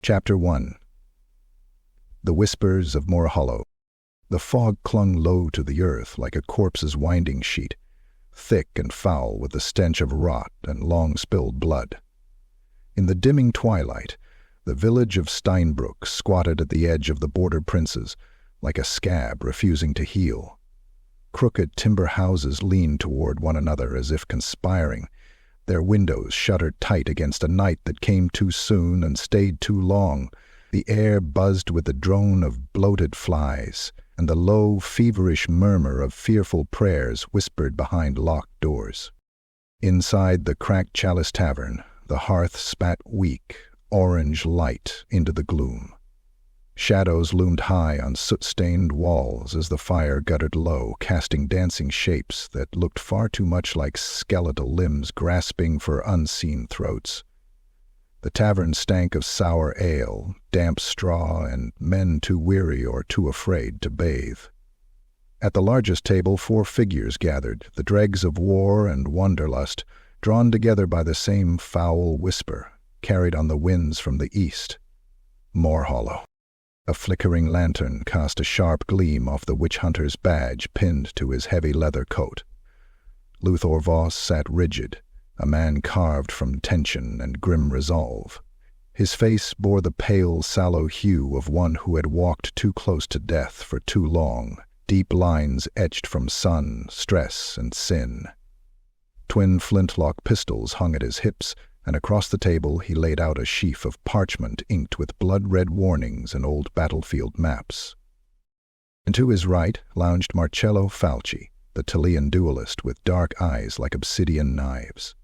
Chapter 1. The Whispers of Morrhollow. The fog clung low to the earth like a corpse's winding sheet, thick and foul with the stench of rot and long-spilled blood. In the dimming twilight, the village of Steinbrook squatted at the edge of the border princes, like a scab refusing to heal. Crooked timber houses leaned toward one another as if conspiring, their windows shuttered tight against a night that came too soon and stayed too long. The air buzzed with the drone of bloated flies, and the low, feverish murmur of fearful prayers whispered behind locked doors. Inside the cracked chalice tavern, the hearth spat weak, orange light into the gloom. Shadows loomed high on soot-stained walls as the fire guttered low, casting dancing shapes that looked far too much like skeletal limbs grasping for unseen throats. The tavern stank of sour ale, damp straw, and men too weary or too afraid to bathe. At the largest table 4 figures gathered, the dregs of war and wanderlust, drawn together by the same foul whisper, carried on the winds from the east. Morrhollow. A flickering lantern cast a sharp gleam off the witch-hunter's badge pinned to his heavy leather coat. Luthor Voss sat rigid, a man carved from tension and grim resolve. His face bore the pale, sallow hue of one who had walked too close to death for too long, deep lines etched from sun, stress, and sin. Twin flintlock pistols hung at his hips, and across the table he laid out a sheaf of parchment inked with blood-red warnings and old battlefield maps. And to his right lounged Marcello Falci, the Talian duelist with dark eyes like obsidian knives.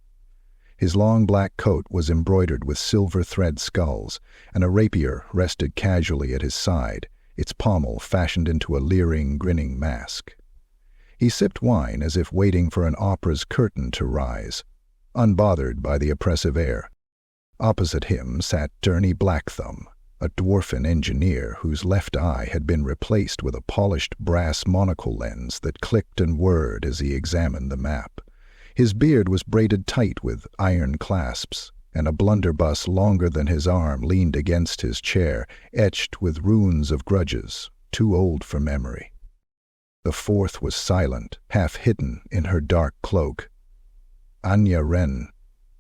His long black coat was embroidered with silver thread skulls, and a rapier rested casually at his side, its pommel fashioned into a leering, grinning mask. He sipped wine as if waiting for an opera's curtain to rise, unbothered by the oppressive air. Opposite him sat Derny Blackthumb, a dwarfen engineer whose left eye had been replaced with a polished brass monocle lens that clicked and whirred as he examined the map. His beard was braided tight with iron clasps, and a blunderbuss longer than his arm leaned against his chair, etched with runes of grudges, too old for memory. The fourth was silent, half hidden in her dark cloak. Anya Wren,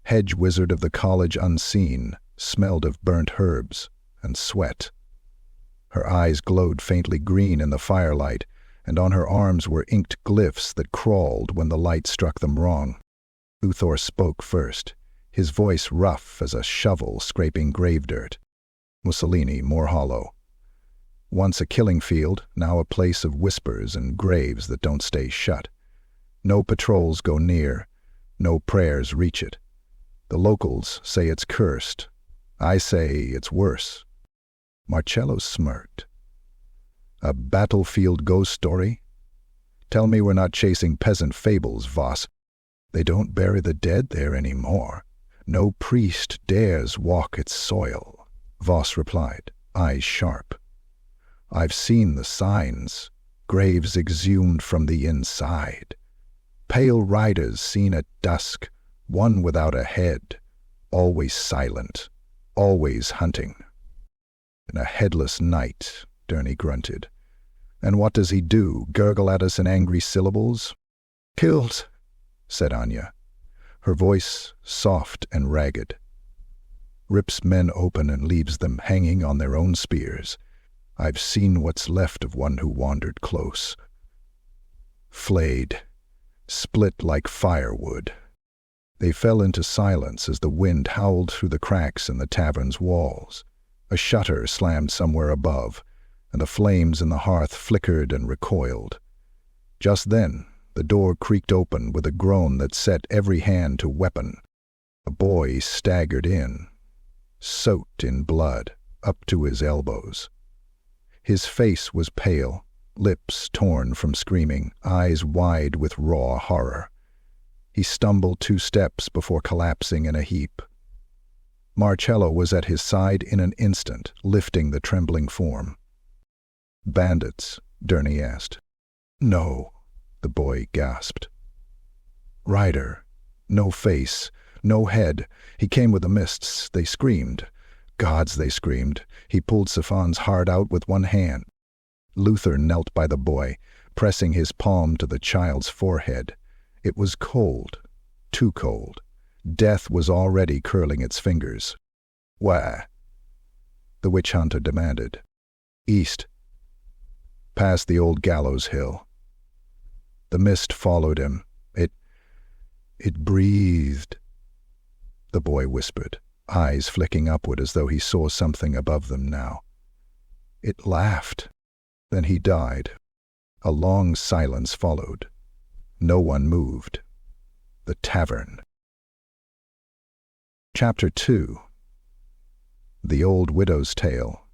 hedge wizard of the college unseen, smelled of burnt herbs and sweat. Her eyes glowed faintly green in the firelight, and on her arms were inked glyphs that crawled when the light struck them wrong. Luthor spoke first, his voice rough as a shovel scraping grave dirt. Mussolini, Morrhollow. Once a killing field, now a place of whispers and graves that don't stay shut. No patrols go near, no prayers reach it. The locals say it's cursed. I say it's worse. Marcello smirked. A battlefield ghost story? Tell me we're not chasing peasant fables, Voss. They don't bury the dead there anymore. No priest dares walk its soil, Voss replied, eyes sharp. I've seen the signs, graves exhumed from the inside. Pale riders seen at dusk, one without a head, always silent, always hunting. In a headless night, Derny grunted. And what does he do, gurgle at us in angry syllables? Killed, said Anya, her voice soft and ragged. Rips men open and leaves them hanging on their own spears. I've seen what's left of one who wandered close. Flayed, split like firewood. They fell into silence as the wind howled through the cracks in the tavern's walls. A shutter slammed somewhere above, and the flames in the hearth flickered and recoiled. Just then, the door creaked open with a groan that set every hand to weapon. A boy staggered in, soaked in blood, up to his elbows. His face was pale, lips torn from screaming, eyes wide with raw horror. He stumbled 2 steps before collapsing in a heap. Marcello was at his side in an instant, lifting the trembling form. Bandits? Derny asked. No, the boy gasped. Rider. No face, no head. He came with the mists. They screamed. Gods, they screamed. He pulled Sifan's heart out with one hand. Luther knelt by the boy, pressing his palm to the child's forehead. It was cold, too cold. Death was already curling its fingers. "Where?" the witch hunter demanded. "East. Past the old gallows hill." The mist followed him. It breathed, the boy whispered, eyes flicking upward as though he saw something above them now. It laughed. Then he died. A long silence followed. No one moved. The tavern. Chapter 2. The Old Widow's Tale.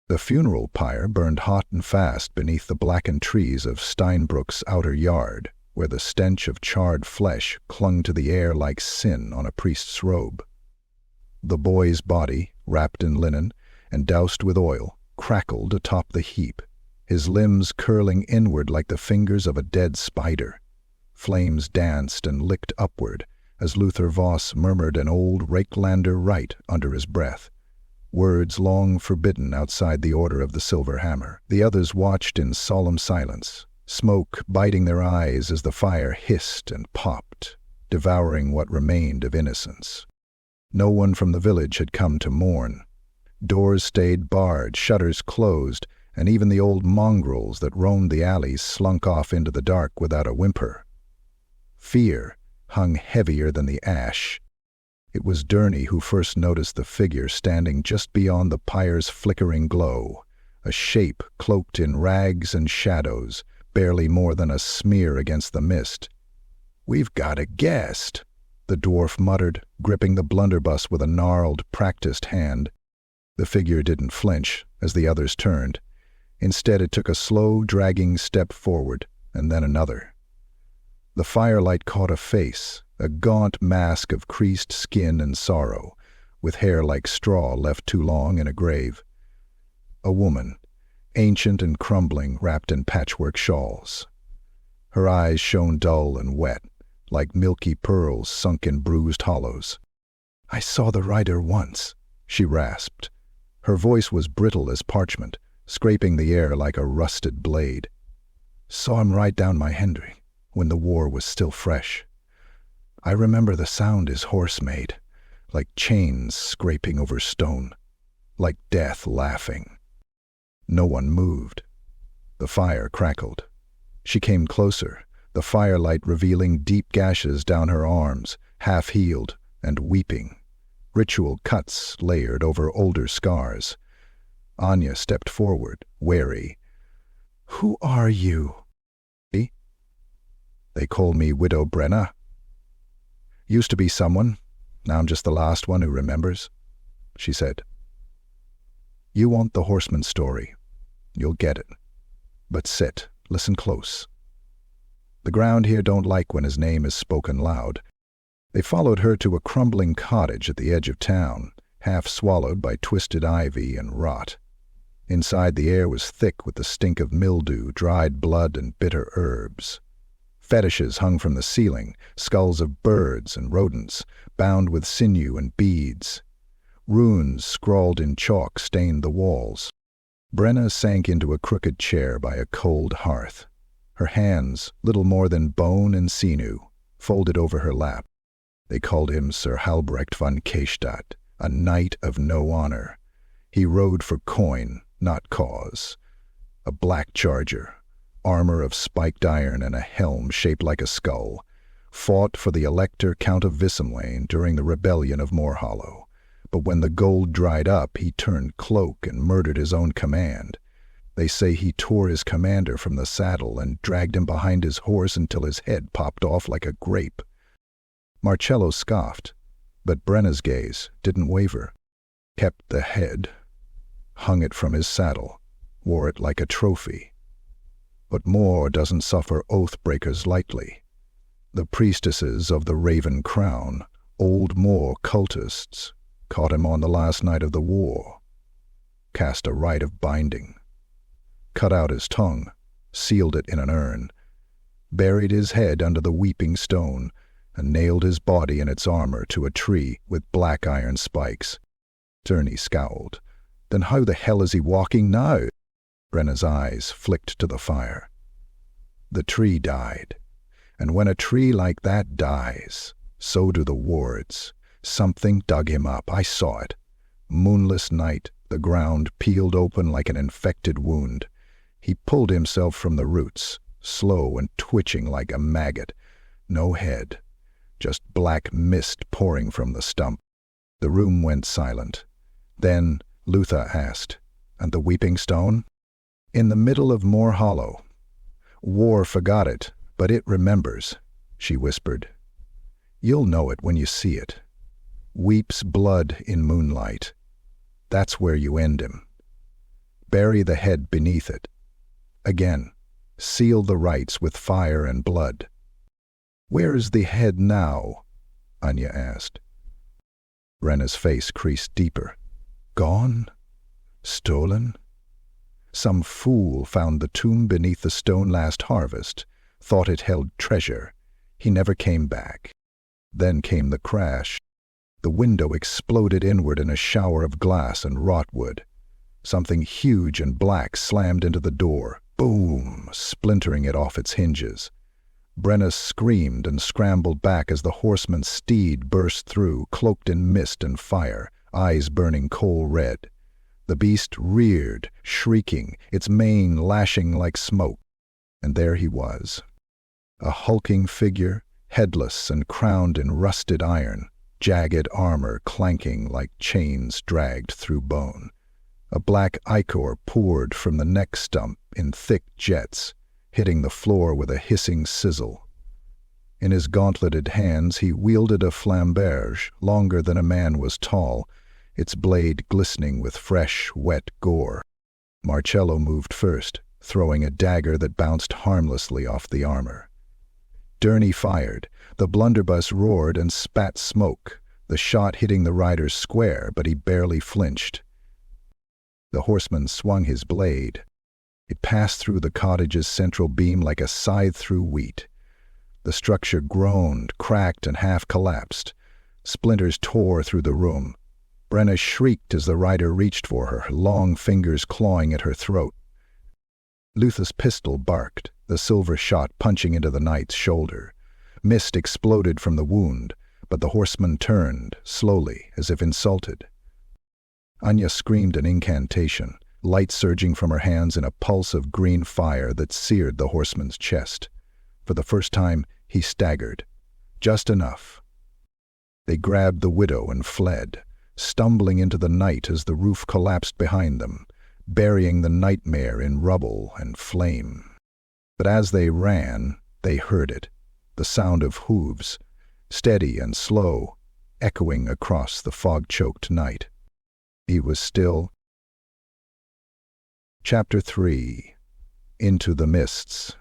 The funeral pyre burned hot and fast beneath the blackened trees of Steinbrook's outer yard, where the stench of charred flesh clung to the air like sin on a priest's robe. The boy's body, wrapped in linen and doused with oil, crackled atop the heap, his limbs curling inward like the fingers of a dead spider. Flames danced and licked upward as Luther Voss murmured an old Reiklander rite under his breath, words long forbidden outside the Order of the Silver Hammer. The others watched in solemn silence, smoke biting their eyes as the fire hissed and popped, devouring what remained of innocence. No one from the village had come to mourn. Doors stayed barred, shutters closed, and even the old mongrels that roamed the alleys slunk off into the dark without a whimper. Fear hung heavier than the ash. It was Durney who first noticed the figure standing just beyond the pyre's flickering glow, a shape cloaked in rags and shadows, barely more than a smear against the mist. "We've got a guest," the dwarf muttered, gripping the blunderbuss with a gnarled, practiced hand. The figure didn't flinch as the others turned. Instead, it took a slow, dragging step forward, and then another. The firelight caught a face, a gaunt mask of creased skin and sorrow, with hair like straw left too long in a grave. A woman, ancient and crumbling, wrapped in patchwork shawls. Her eyes shone dull and wet, like milky pearls sunk in bruised hollows. "I saw the rider once," she rasped. Her voice was brittle as parchment, scraping the air like a rusted blade. "Saw him ride down my Hendry, when the war was still fresh. I remember the sound his horse made, like chains scraping over stone, like death laughing." No one moved. The fire crackled. She came closer, the firelight revealing deep gashes down her arms, half-healed and weeping, ritual cuts layered over older scars. Anya stepped forward, wary. "Who are you?" "They call me Widow Brenna. Used to be someone, now I'm just the last one who remembers," she said. "You want the horseman's story. You'll get it. But sit, listen close. The ground here don't like when his name is spoken loud." They followed her to a crumbling cottage at the edge of town, half swallowed by twisted ivy and rot. Inside, the air was thick with the stink of mildew, dried blood, and bitter herbs. Fetishes hung from the ceiling, skulls of birds and rodents, bound with sinew and beads. Runes scrawled in chalk stained the walls. Brenna sank into a crooked chair by a cold hearth. Her hands, little more than bone and sinew, folded over her lap. They called him Sir Halbrecht von Kehstadt, a knight of no honor. He rode for coin, not cause. A black charger, armor of spiked iron and a helm shaped like a skull, fought for the Elector Count of Vissemlane during the rebellion of Morrhollow. But when the gold dried up, he turned cloak and murdered his own command. They say he tore his commander from the saddle and dragged him behind his horse until his head popped off like a grape. Marcello scoffed, but Brenna's gaze didn't waver. Kept the head, hung it from his saddle, wore it like a trophy. But Moor doesn't suffer oathbreakers lightly. The priestesses of the Raven Crown, old Moor cultists, caught him on the last night of the war, cast a rite of binding, cut out his tongue, sealed it in an urn, buried his head under the weeping stone, and nailed his body and its armor to a tree with black iron spikes. Turney scowled. Then how the hell is he walking now? Brenna's eyes flicked to the fire. The tree died. And when a tree like that dies, so do the wards. Something dug him up. I saw it. Moonless night, the ground peeled open like an infected wound. He pulled himself from the roots, slow and twitching like a maggot. No head, just black mist pouring from the stump. The room went silent. Then Luther asked, "And the weeping stone?" "In the middle of Morrhollow. War forgot it, but it remembers," she whispered. "You'll know it when you see it. Weeps blood in moonlight. That's where you end him. Bury the head beneath it. Again, seal the rites with fire and blood." "Where is the head now?" Anya asked. Brenna's face creased deeper. "Gone? Stolen? Some fool found the tomb beneath the stone last harvest, thought it held treasure. He never came back. Then came the crash. The window exploded inward in a shower of glass and rotwood. Something huge and black slammed into the door, boom, splintering it off its hinges. Brenna screamed and scrambled back as the horseman's steed burst through, cloaked in mist and fire, eyes burning coal red. The beast reared, shrieking, its mane lashing like smoke. And there he was, a hulking figure, headless and crowned in rusted iron, jagged armor clanking like chains dragged through bone. A black ichor poured from the neck stump in thick jets, hitting the floor with a hissing sizzle. In his gauntleted hands he wielded a flamberge longer than a man was tall, its blade glistening with fresh, wet gore. Morrhollow moved first, throwing a dagger that bounced harmlessly off the armor. Turney fired. The blunderbuss roared and spat smoke, the shot hitting the rider square, but he barely flinched. The horseman swung his blade. It passed through the cottage's central beam like a scythe through wheat. The structure groaned, cracked, and half collapsed. Splinters tore through the room. Brenna shrieked as the rider reached for her, long fingers clawing at her throat. Luther's pistol barked, the silver shot punching into the knight's shoulder. Mist exploded from the wound, but the horseman turned, slowly, as if insulted. Anya screamed an incantation, light surging from her hands in a pulse of green fire that seared the horseman's chest. For the first time, he staggered. Just enough. They grabbed the widow and fled, stumbling into the night as the roof collapsed behind them, burying the nightmare in rubble and flame. But as they ran, they heard it, the sound of hooves, steady and slow, echoing across the fog-choked night. He was still. Chapter 3. Into the Mists.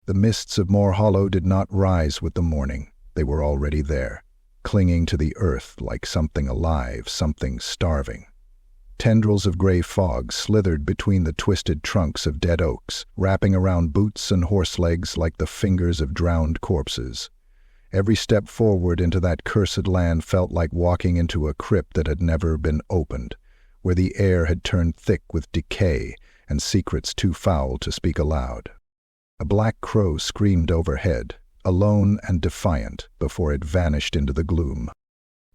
The mists of Morrhollow did not rise with the morning. They were already there, clinging to the earth like something alive, something starving. Tendrils of gray fog slithered between the twisted trunks of dead oaks, wrapping around boots and horse legs like the fingers of drowned corpses. Every step forward into that cursed land felt like walking into a crypt that had never been opened, where the air had turned thick with decay and secrets too foul to speak aloud. A black crow screamed overhead, alone and defiant, before it vanished into the gloom.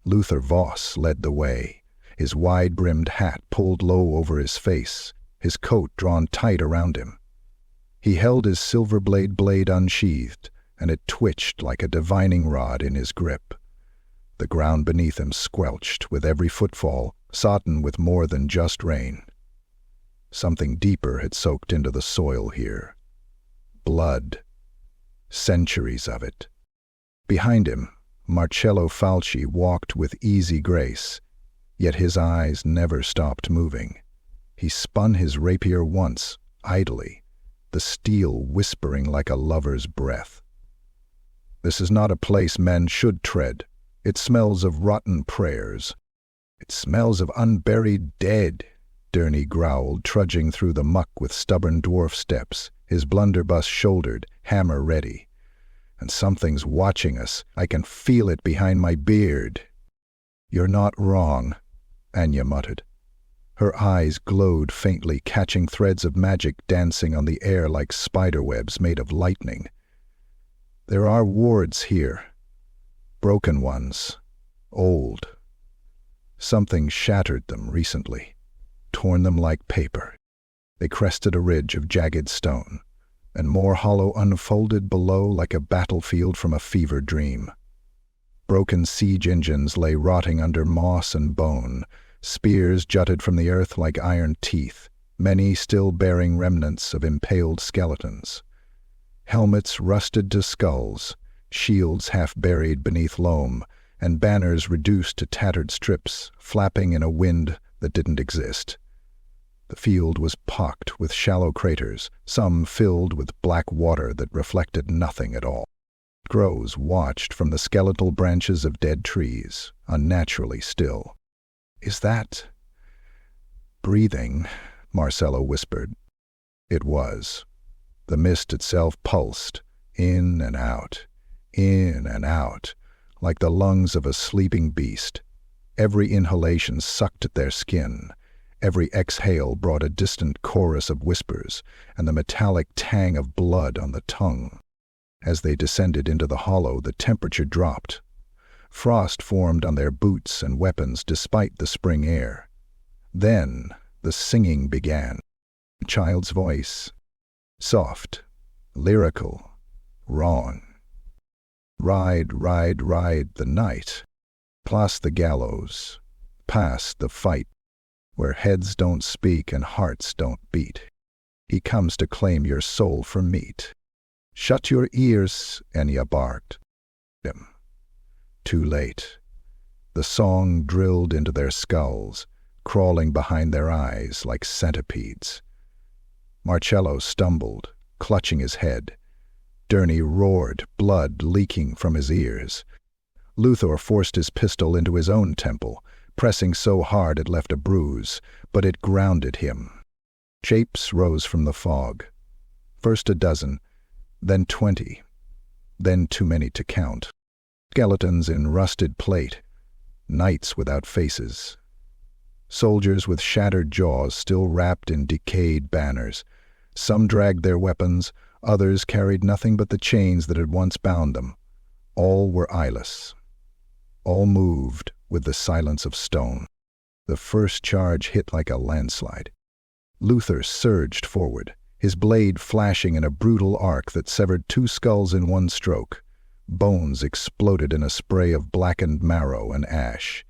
Luther Voss led the way, his wide-brimmed hat pulled low over his face, his coat drawn tight around him. He held his silver-blade unsheathed, and it twitched like a divining rod in his grip. The ground beneath him squelched with every footfall, sodden with more than just rain. Something deeper had soaked into the soil here. Blood. Centuries of it. Behind him, Marcello Falci walked with easy grace, yet his eyes never stopped moving. He spun his rapier once, idly, the steel whispering like a lover's breath. This is not a place men should tread. It smells of rotten prayers. It smells of unburied dead, Turney growled, trudging through the muck with stubborn dwarf steps, his blunderbuss shouldered, hammer ready. And something's watching us. I can feel it behind my beard. You're not wrong. Anya muttered. Her eyes glowed faintly, catching threads of magic dancing on the air like spiderwebs made of lightning. There are wards here. Broken ones. Old. Something shattered them recently, torn them like paper. They crested a ridge of jagged stone, and Morrhollow unfolded below like a battlefield from a fever dream. Broken siege engines lay rotting under moss and bone. Spears jutted from the earth like iron teeth, many still bearing remnants of impaled skeletons. Helmets rusted to skulls, shields half buried beneath loam, and banners reduced to tattered strips, flapping in a wind that didn't exist. The field was pocked with shallow craters, some filled with black water that reflected nothing at all. Crows watched from the skeletal branches of dead trees, unnaturally still. "Is that breathing?" Morrhollow whispered. It was. The mist itself pulsed, in and out, like the lungs of a sleeping beast. Every inhalation sucked at their skin. Every exhale brought a distant chorus of whispers and the metallic tang of blood on the tongue. As they descended into the hollow, the temperature dropped. Frost formed on their boots and weapons despite the spring air. Then the singing began. A child's voice. Soft, lyrical, wrong. Ride, ride, ride the night. Past the gallows, past the fight, where heads don't speak and hearts don't beat. He comes to claim your soul for meat. Shut your ears, Anya barked. Him. Too late. The song drilled into their skulls, crawling behind their eyes like centipedes. Morrhollow stumbled, clutching his head. Durney roared, blood leaking from his ears. Luthor forced his pistol into his own temple, pressing so hard it left a bruise, but it grounded him. Shapes rose from the fog. First a dozen, then 20, then too many to count. Skeletons in rusted plate, knights without faces. Soldiers with shattered jaws still wrapped in decayed banners. Some dragged their weapons, others carried nothing but the chains that had once bound them. All were eyeless. All moved with the silence of stone. The first charge hit like a landslide. Luthor surged forward, his blade flashing in a brutal arc that severed 2 skulls in one stroke. Bones exploded in a spray of blackened marrow and ash.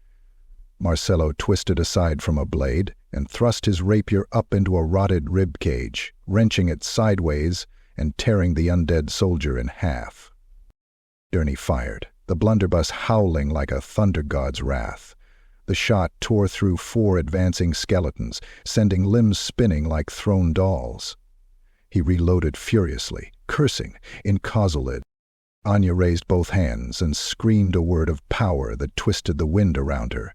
Morrhollow twisted aside from a blade and thrust his rapier up into a rotted rib cage, wrenching it sideways and tearing the undead soldier in half. Durney fired, the blunderbuss howling like a thunder god's wrath. The shot tore through 4 advancing skeletons, sending limbs spinning like thrown dolls. He reloaded furiously, cursing, in Causalid. Anya raised both hands and screamed a word of power that twisted the wind around her.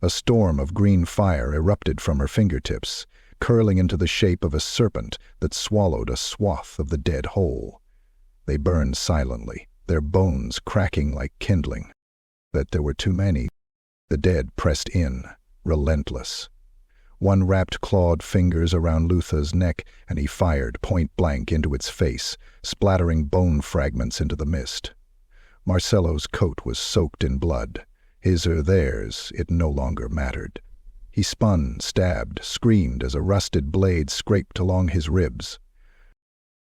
A storm of green fire erupted from her fingertips, curling into the shape of a serpent that swallowed a swath of the dead whole. They burned silently, their bones cracking like kindling. But there were too many. The dead pressed in, relentless. One wrapped clawed fingers around Luthor's neck, and he fired point-blank into its face, splattering bone fragments into the mist. Morrhollow's coat was soaked in blood. His or theirs, it no longer mattered. He spun, stabbed, screamed as a rusted blade scraped along his ribs.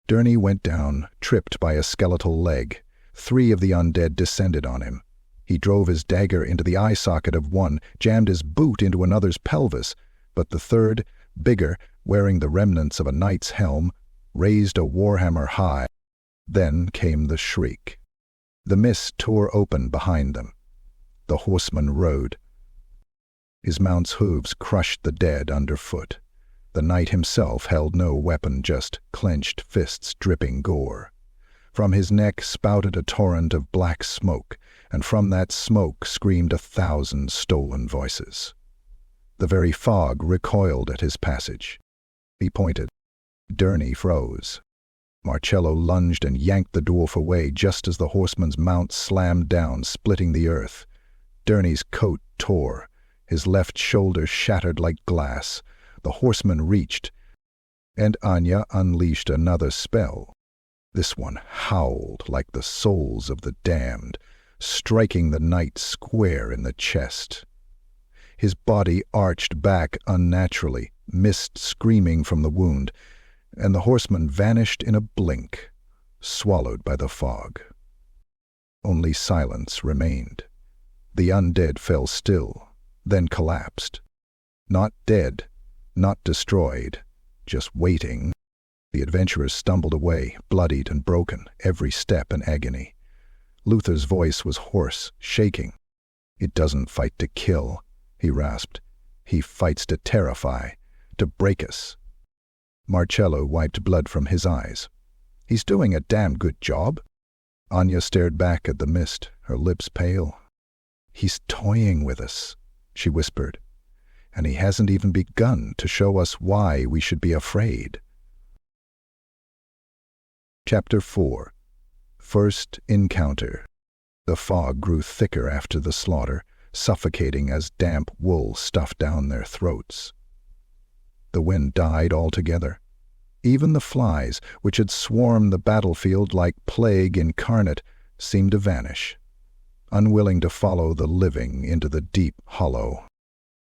Durney went down, tripped by a skeletal leg. 3 of the undead descended on him. He drove his dagger into the eye socket of one, jammed his boot into another's pelvis, but the third, bigger, wearing the remnants of a knight's helm, raised a warhammer high. Then came the shriek. The mist tore open behind them. The horseman rode. His mount's hooves crushed the dead underfoot. The knight himself held no weapon, just clenched fists dripping gore. From his neck spouted a torrent of black smoke, and from that smoke screamed 1,000 stolen voices. The very fog recoiled at his passage. He pointed. Durney froze. Morrhollow lunged and yanked the dwarf away just as the horseman's mount slammed down, splitting the earth. Durney's coat tore. his left shoulder shattered like glass. The horseman reached, and Anya unleashed another spell. This one howled like the souls of the damned, striking the knight square in the chest. His body arched back unnaturally, mist screaming from the wound, and the horseman vanished in a blink, swallowed by the fog. Only silence remained. The undead fell still, then collapsed. Not dead, not destroyed, just waiting. The adventurers stumbled away, bloodied and broken, every step an agony. Luther's voice was hoarse, shaking. "It doesn't fight to kill," he rasped. "He fights to terrify, to break us." Morrhollow wiped blood from his eyes. "He's doing a damn good job." Anya stared back at the mist, her lips pale. "He's toying with us," she whispered, "and he hasn't even begun to show us why we should be afraid." Chapter 4. First Encounter. The fog grew thicker after the slaughter, suffocating as damp wool stuffed down their throats. The wind died altogether. Even the flies, which had swarmed the battlefield like plague incarnate, seemed to vanish, unwilling to follow the living into the deep hollow.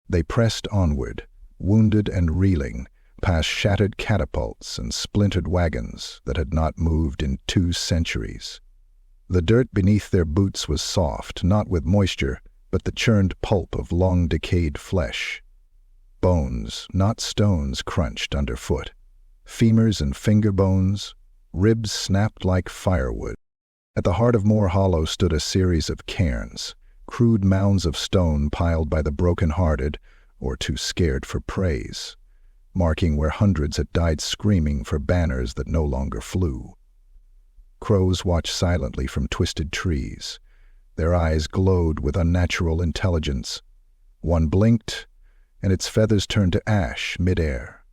They pressed onward, wounded and reeling, past shattered catapults and splintered wagons that had not moved in 2 centuries. The dirt beneath their boots was soft, not with moisture, but the churned pulp of long-decayed flesh. Bones, not stones, crunched underfoot. Femurs and finger bones, ribs snapped like firewood. At the heart of Morrhollow stood a series of cairns, crude mounds of stone piled by the broken-hearted or too scared for praise, marking where hundreds had died screaming for banners that no longer flew. Crows watched silently from twisted trees. Their eyes glowed with unnatural intelligence. One blinked, and its feathers turned to ash mid-air.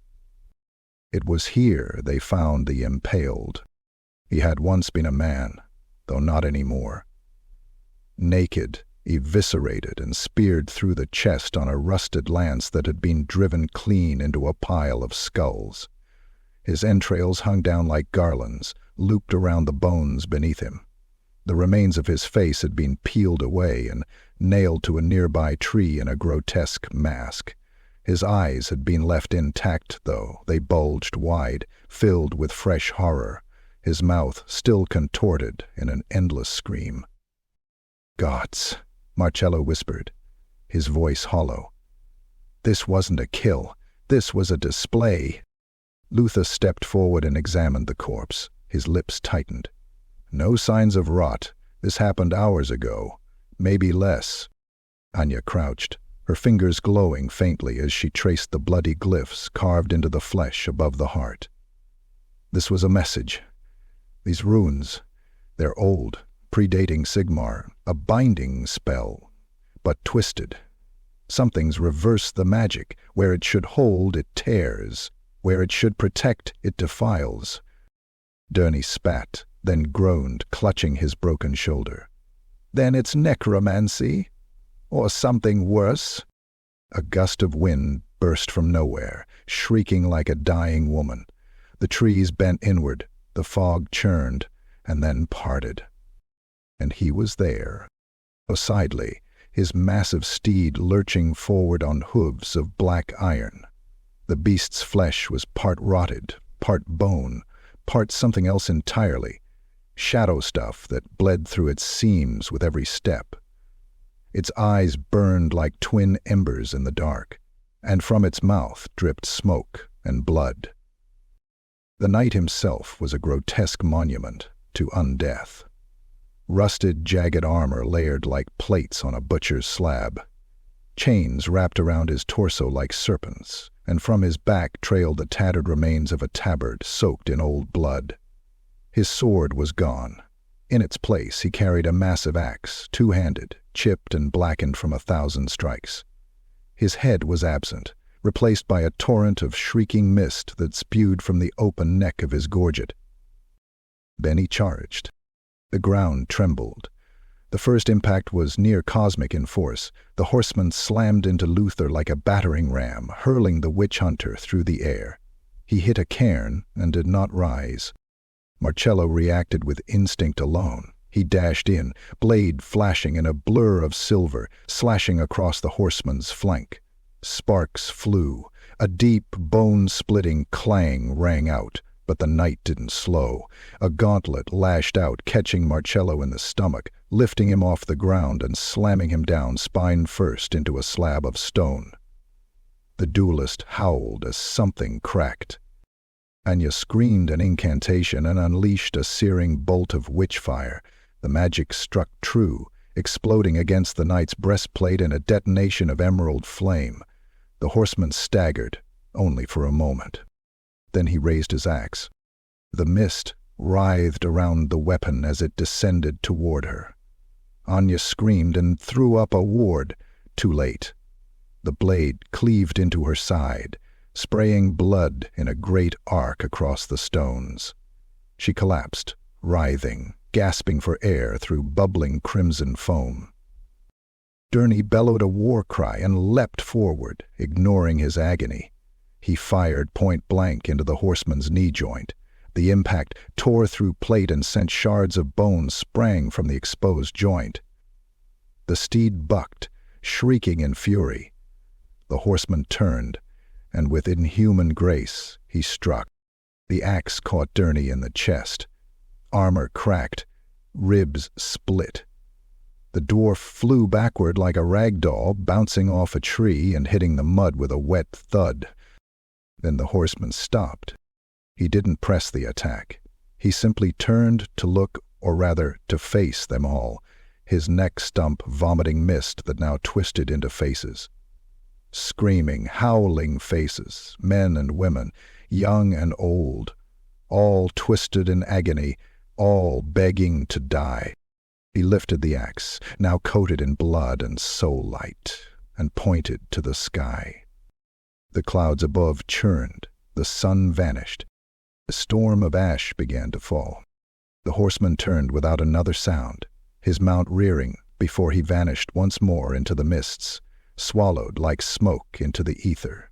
It was here they found the impaled. He had once been a man, though not anymore. Naked, eviscerated and speared through the chest on a rusted lance that had been driven clean into a pile of skulls. His entrails hung down like garlands, looped around the bones beneath him. The remains of his face had been peeled away and nailed to a nearby tree in a grotesque mask. His eyes had been left intact, though. They bulged wide, filled with fresh horror, his mouth still contorted in an endless scream. "Gods," Morrhollow whispered, his voice hollow. "This wasn't a kill. This was a display." Luther stepped forward and examined the corpse. His lips tightened. "No signs of rot. This happened hours ago. Maybe less." Anya crouched, her fingers glowing faintly as she traced the bloody glyphs carved into the flesh above the heart. This was a message. These runes, they're old, predating Sigmar, a binding spell, but twisted. Something's reversed the magic. Where it should hold, it tears. Where it should protect, it defiles. Derny spat, then groaned, clutching his broken shoulder. "Then it's necromancy? Or something worse?" A gust of wind burst from nowhere, shrieking like a dying woman. The trees bent inward, the fog churned, and then parted. And he was there, Osidly, his massive steed lurching forward on hooves of black iron. The beast's flesh was part rotted, part bone, part something else entirely, shadow stuff that bled through its seams with every step. Its eyes burned like twin embers in the dark, and from its mouth dripped smoke and blood. The knight himself was a grotesque monument to undeath. Rusted, jagged armor layered like plates on a butcher's slab. Chains wrapped around his torso like serpents, and from his back trailed the tattered remains of a tabard soaked in old blood. His sword was gone. In its place he carried a massive axe, two-handed, chipped and blackened from 1,000 strikes. His head was absent, replaced by a torrent of shrieking mist that spewed from the open neck of his gorget. Then he charged. The ground trembled. The first impact was near-cosmic in force. The horseman slammed into Luther like a battering ram, hurling the witch hunter through the air. He hit a cairn and did not rise. Morrhollow reacted with instinct alone. He dashed in, blade flashing in a blur of silver, slashing across the horseman's flank. Sparks flew. A deep, bone-splitting clang rang out, but the knight didn't slow. A gauntlet lashed out, catching Morrhollow in the stomach, lifting him off the ground and slamming him down spine first into a slab of stone. The duelist howled as something cracked. Anya screamed an incantation and unleashed a searing bolt of witch fire. The magic struck true, exploding against the knight's breastplate in a detonation of emerald flame. The horseman staggered, only for a moment. Then he raised his axe. The mist writhed around the weapon as it descended toward her. Anya screamed and threw up a ward. Too late. The blade cleaved into her side, spraying blood in a great arc across the stones. She collapsed, writhing, gasping for air through bubbling crimson foam. Durney bellowed a war cry and leapt forward, ignoring his agony. He fired point blank into the horseman's knee joint. The impact tore through plate and sent shards of bone sprang from the exposed joint. The steed bucked, shrieking in fury. The horseman turned, and with inhuman grace he struck. The axe caught Durney in the chest. Armor cracked, ribs split. The dwarf flew backward like a rag doll, bouncing off a tree and hitting the mud with a wet thud. Then the horseman stopped. He didn't press the attack. He simply turned to look, or rather, to face them all, his neck stump vomiting mist that now twisted into faces. Screaming, howling faces, men and women, young and old, all twisted in agony, all begging to die. He lifted the axe, now coated in blood and so light, and pointed to the sky. The clouds above churned, the sun vanished. A storm of ash began to fall. The horseman turned without another sound, his mount rearing before he vanished once more into the mists, swallowed like smoke into the ether.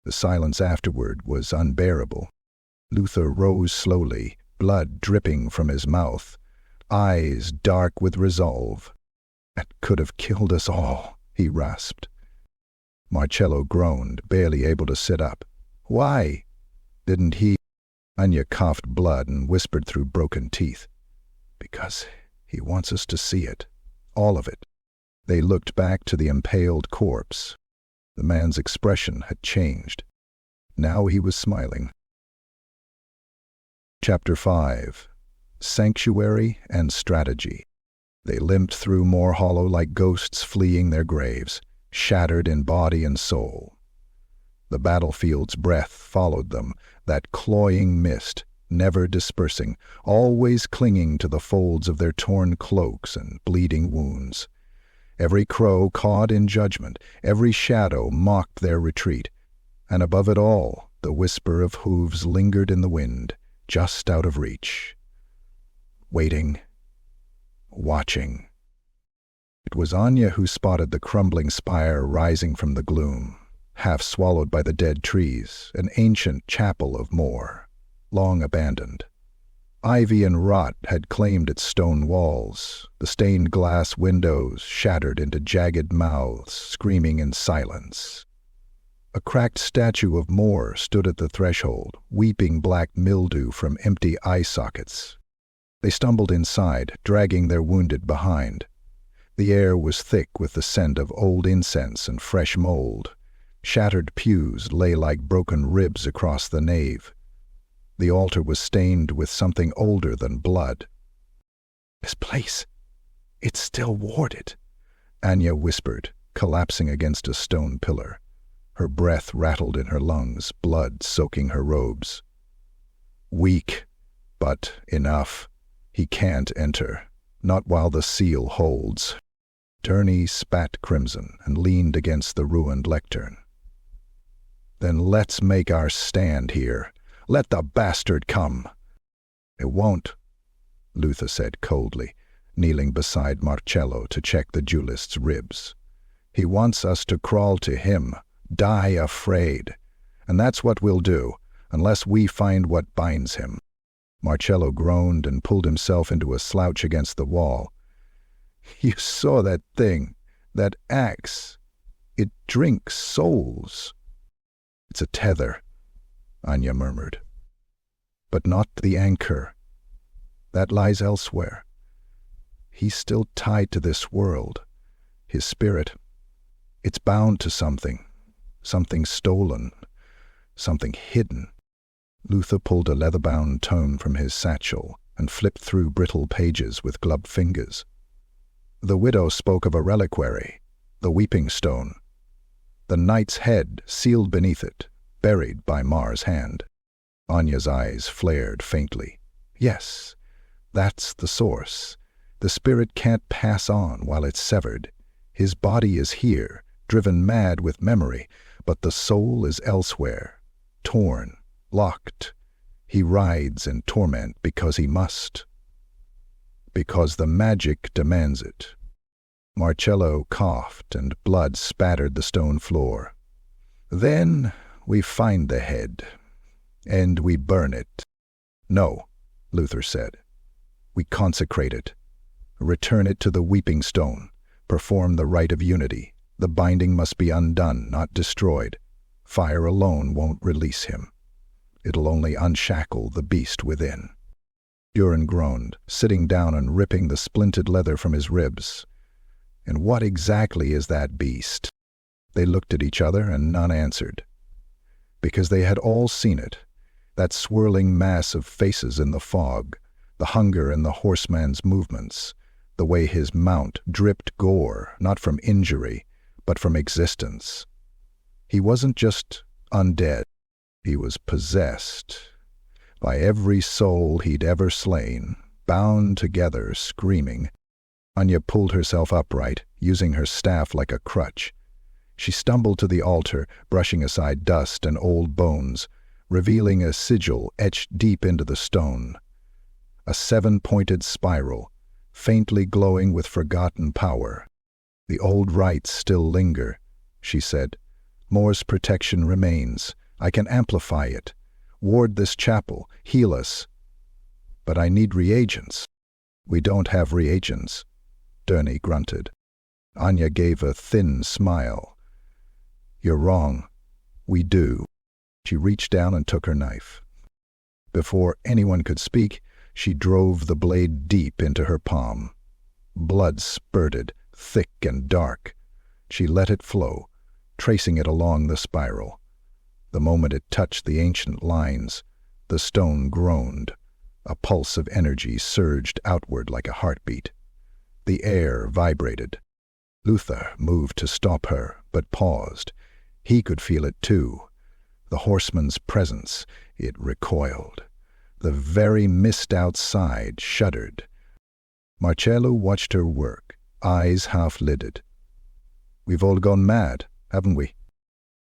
The silence afterward was unbearable. Luther rose slowly, blood dripping from his mouth, eyes dark with resolve. "That could have killed us all," he rasped. Morrhollow groaned, barely able to sit up. "Why? Didn't he?" Anya coughed blood and whispered through broken teeth. "Because he wants us to see it. All of it." They looked back to the impaled corpse. The man's expression had changed. Now he was smiling. Chapter 5. Sanctuary and Strategy. They limped through Morrhollow like ghosts fleeing their graves, shattered in body and soul. The battlefield's breath followed them, that cloying mist, never dispersing, always clinging to the folds of their torn cloaks and bleeding wounds. Every crow cawed in judgment, every shadow mocked their retreat, and above it all, the whisper of hooves lingered in the wind, just out of reach. Waiting, watching. It was Anya who spotted the crumbling spire rising from the gloom, half swallowed by the dead trees, an ancient chapel of Mor, long abandoned. Ivy and rot had claimed its stone walls, the stained glass windows shattered into jagged mouths, screaming in silence. A cracked statue of Mor stood at the threshold, weeping black mildew from empty eye sockets. They stumbled inside, dragging their wounded behind. The air was thick with the scent of old incense and fresh mold. Shattered pews lay like broken ribs across the nave. The altar was stained with something older than blood. "This place, it's still warded," Anya whispered, collapsing against a stone pillar. Her breath rattled in her lungs, blood soaking her robes. "Weak, but enough. He can't enter, not while the seal holds." Durney spat crimson and leaned against the ruined lectern. "Then let's make our stand here. Let the bastard come." "It won't," Luther said coldly. kneeling beside Morrhollow to check the duelist's ribs. "He wants us to crawl to him, die afraid. And that's what we'll do, unless we find what binds him." Morrhollow groaned and pulled himself into a slouch against the wall. "You saw that thing, that axe. It drinks souls." "It's a tether," Anya murmured. "But not the anchor. That lies elsewhere. He's still tied to this world. His spirit, it's bound to something stolen, something hidden." Luther pulled a leather-bound tome from his satchel and flipped through brittle pages with gloved fingers. The widow spoke of a reliquary, the weeping stone. The knight's head sealed beneath it, buried by Mar's hand. Anya's eyes flared faintly. "Yes, that's the source. The spirit can't pass on while it's severed. His body is here, driven mad with memory, but the soul is elsewhere, torn, locked. He rides in torment because he must. Because the magic demands it." Morrhollow coughed and blood spattered the stone floor. "Then we find the head, and we burn it." "No," Luther said. "We consecrate it. Return it to the weeping stone. Perform the rite of unity. The binding must be undone, not destroyed. Fire alone won't release him. It'll only unshackle the beast within." Durin groaned, sitting down and ripping the splinted leather from his ribs. "And what exactly is that beast?" They looked at each other and none answered. Because they had all seen it, that swirling mass of faces in the fog, the hunger in the horseman's movements, the way his mount dripped gore, not from injury, but from existence. He wasn't just undead. He was possessed by every soul he'd ever slain, bound together, screaming. Anya pulled herself upright, using her staff like a crutch. She stumbled to the altar, brushing aside dust and old bones, revealing a sigil etched deep into the stone. A 7-pointed spiral, faintly glowing with forgotten power. "The old rites still linger," she said. "Mor's protection remains. I can amplify it, ward this chapel, heal us. But I need reagents." "We don't have reagents," Derny grunted. Anya gave a thin smile. "You're wrong. We do." She reached down and took her knife. Before anyone could speak, she drove the blade deep into her palm. Blood spurted, thick and dark. She let it flow, tracing it along the spiral. The moment it touched the ancient lines, the stone groaned. A pulse of energy surged outward like a heartbeat. The air vibrated. Luther moved to stop her, but paused. He could feel it too. The horseman's presence, it recoiled. The very mist outside shuddered. Morrhollow watched her work, eyes half-lidded. "We've all gone mad, haven't we?"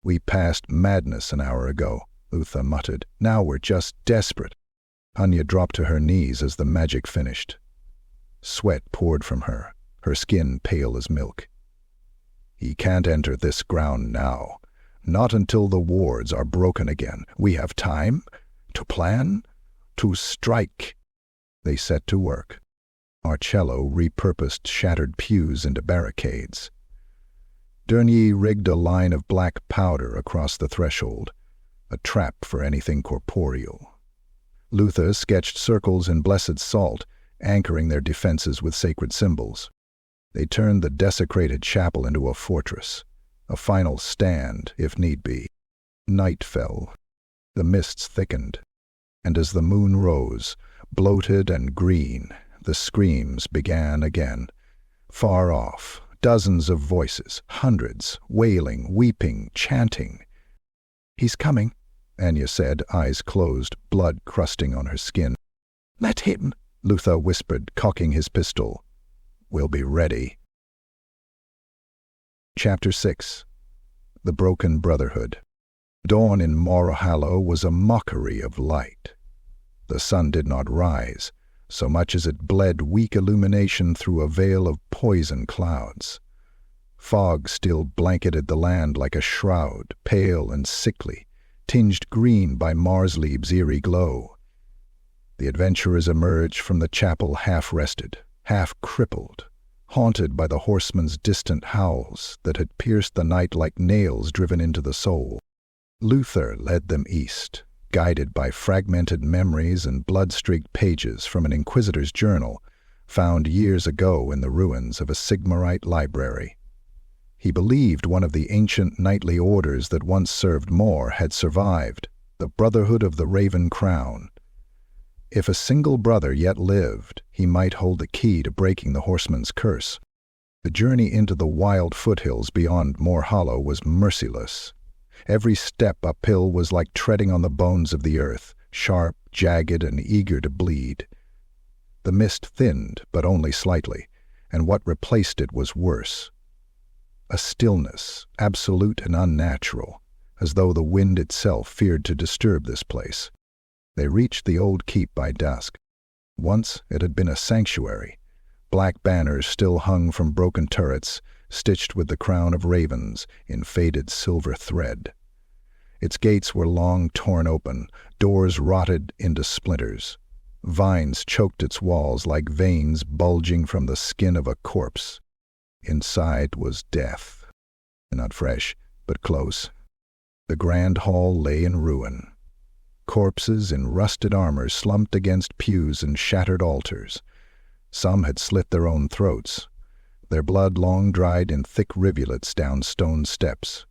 "We passed madness an hour ago," Luther muttered. "Now we're just desperate." Anya dropped to her knees as the magic finished. Sweat poured from her, her skin pale as milk. "He can't enter this ground now. Not until the wards are broken again. We have time to plan, to strike." They set to work. Morrhollow repurposed shattered pews into barricades. Derny rigged a line of black powder across the threshold, a trap for anything corporeal. Luther sketched circles in blessed salt, anchoring their defenses with sacred symbols. They turned the desecrated chapel into a fortress, a final stand, if need be. Night fell. The mists thickened, and as the moon rose, bloated and green, the screams began again. Far off, dozens of voices, hundreds, wailing, weeping, chanting. "He's coming," Anya said, eyes closed, blood crusting on her skin. "Let him," Luther whispered, cocking his pistol. "We'll be ready." Chapter 6. The Broken Brotherhood. Dawn in Morrhollow was a mockery of light. The sun did not rise, so much as it bled weak illumination through a veil of poison clouds. Fog still blanketed the land like a shroud, pale and sickly, tinged green by Morrholow's eerie glow. The adventurers emerged from the chapel half-rested, half-crippled, haunted by the horseman's distant howls that had pierced the night like nails driven into the soul. Luther led them east, guided by fragmented memories and blood-streaked pages from an inquisitor's journal found years ago in the ruins of a Sigmarite library. He believed one of the ancient knightly orders that once served Mor had survived, the Brotherhood of the Raven Crown. If a single brother yet lived, he might hold the key to breaking the horseman's curse. The journey into the wild foothills beyond Morrhollow was merciless. Every step uphill was like treading on the bones of the earth, sharp, jagged, and eager to bleed. The mist thinned, but only slightly, and what replaced it was worse. A stillness, absolute and unnatural, as though the wind itself feared to disturb this place. They reached the old keep by dusk. Once it had been a sanctuary. Black banners still hung from broken turrets, stitched with the crown of ravens in faded silver thread. Its gates were long torn open, doors rotted into splinters. Vines choked its walls like veins bulging from the skin of a corpse. Inside was death. Not fresh, but close. The grand hall lay in ruin. Corpses in rusted armor slumped against pews and shattered altars. Some had slit their own throats, their blood long dried in thick rivulets down stone steps.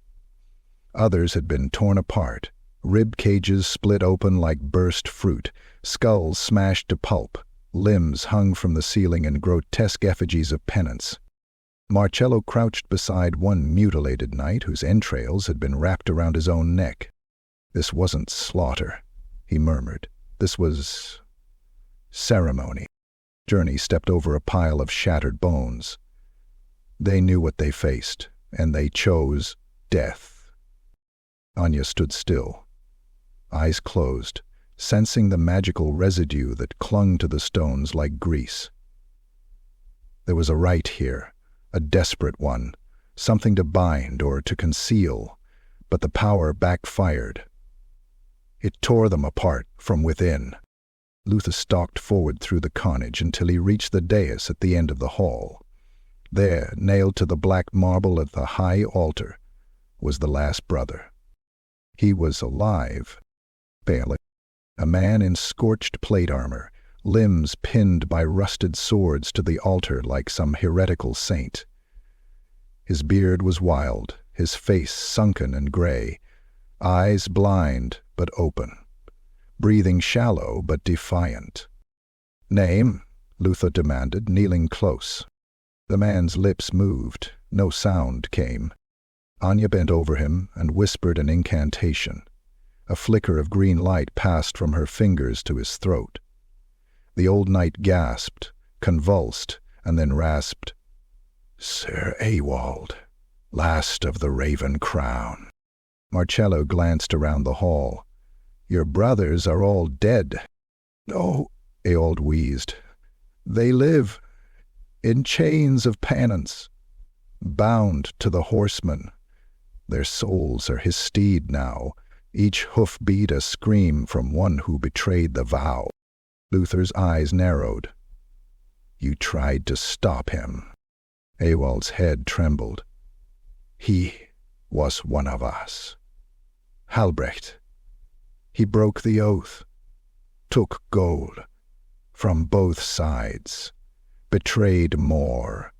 Others had been torn apart, rib cages split open like burst fruit, skulls smashed to pulp, limbs hung from the ceiling in grotesque effigies of penance. Morrhollow crouched beside one mutilated knight whose entrails had been wrapped around his own neck. This wasn't slaughter, he murmured. This was ceremony. Journey stepped over a pile of shattered bones. They knew what they faced, and they chose death. Anya stood still, eyes closed, sensing the magical residue that clung to the stones like grease. There was a rite here, a desperate one, something to bind or to conceal, but the power backfired. It tore them apart from within. Luther stalked forward through the carnage until he reached the dais at the end of the hall. There, nailed to the black marble at the high altar, was the last brother. He was alive, pale, a man in scorched plate armor, limbs pinned by rusted swords to the altar like some heretical saint. His beard was wild, his face sunken and gray, eyes blind but open, breathing shallow but defiant. "Name?" Luther demanded, kneeling close. The man's lips moved, no sound came. Anya bent over him and whispered an incantation. A flicker of green light passed from her fingers to his throat. The old knight gasped, convulsed, and then rasped, "Sir Ewald, last of the Raven Crown." Morrhollow glanced around the hall. "Your brothers are all dead." "No," Ewald wheezed. "They live, in chains of penance, bound to the horseman. Their souls are his steed now, each hoofbeat a scream from one who betrayed the vow." Luther's eyes narrowed. "You tried to stop him." Ewald's head trembled. "He was one of us. Halbrecht. He broke the oath, took gold from both sides, betrayed Mor,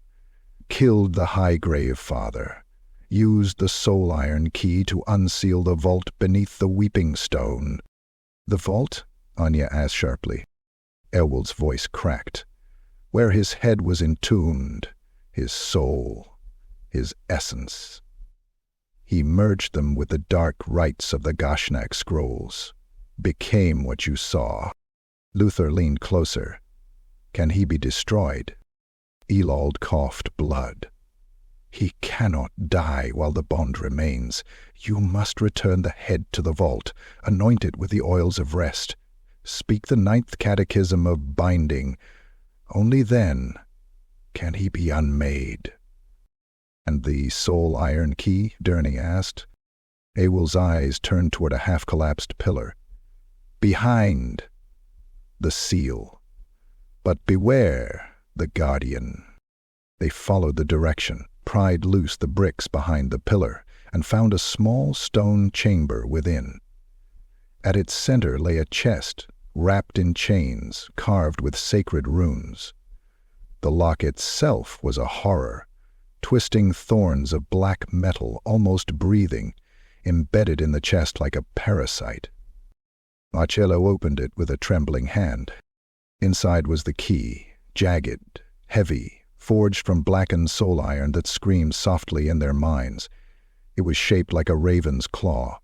killed the Highgrave Father, used the soul iron key to unseal the vault beneath the weeping stone." "The vault?" Anya asked sharply. Ewald's voice cracked. "Where his head was entombed, his soul, his essence. He merged them with the dark rites of the Gashnak scrolls, became what you saw." Luther leaned closer. "Can he be destroyed?" Ewald coughed blood. "He cannot die while the bond remains. You must return the head to the vault, anoint it with the oils of rest. speak the 9th catechism of binding. Only then can he be unmade. And the soul iron key? Durney asked. Ewell's eyes turned toward a half-collapsed pillar. Behind the seal. But beware the guardian. They followed the direction, pried loose the bricks behind the pillar, and found a small stone chamber within. At its center lay a chest, wrapped in chains, carved with sacred runes. The lock itself was a horror, twisting thorns of black metal, almost breathing, embedded in the chest like a parasite. Morrhollow opened it with a trembling hand. Inside was the key, jagged, heavy, forged from blackened soul iron that screamed softly in their minds. It was shaped like a raven's claw.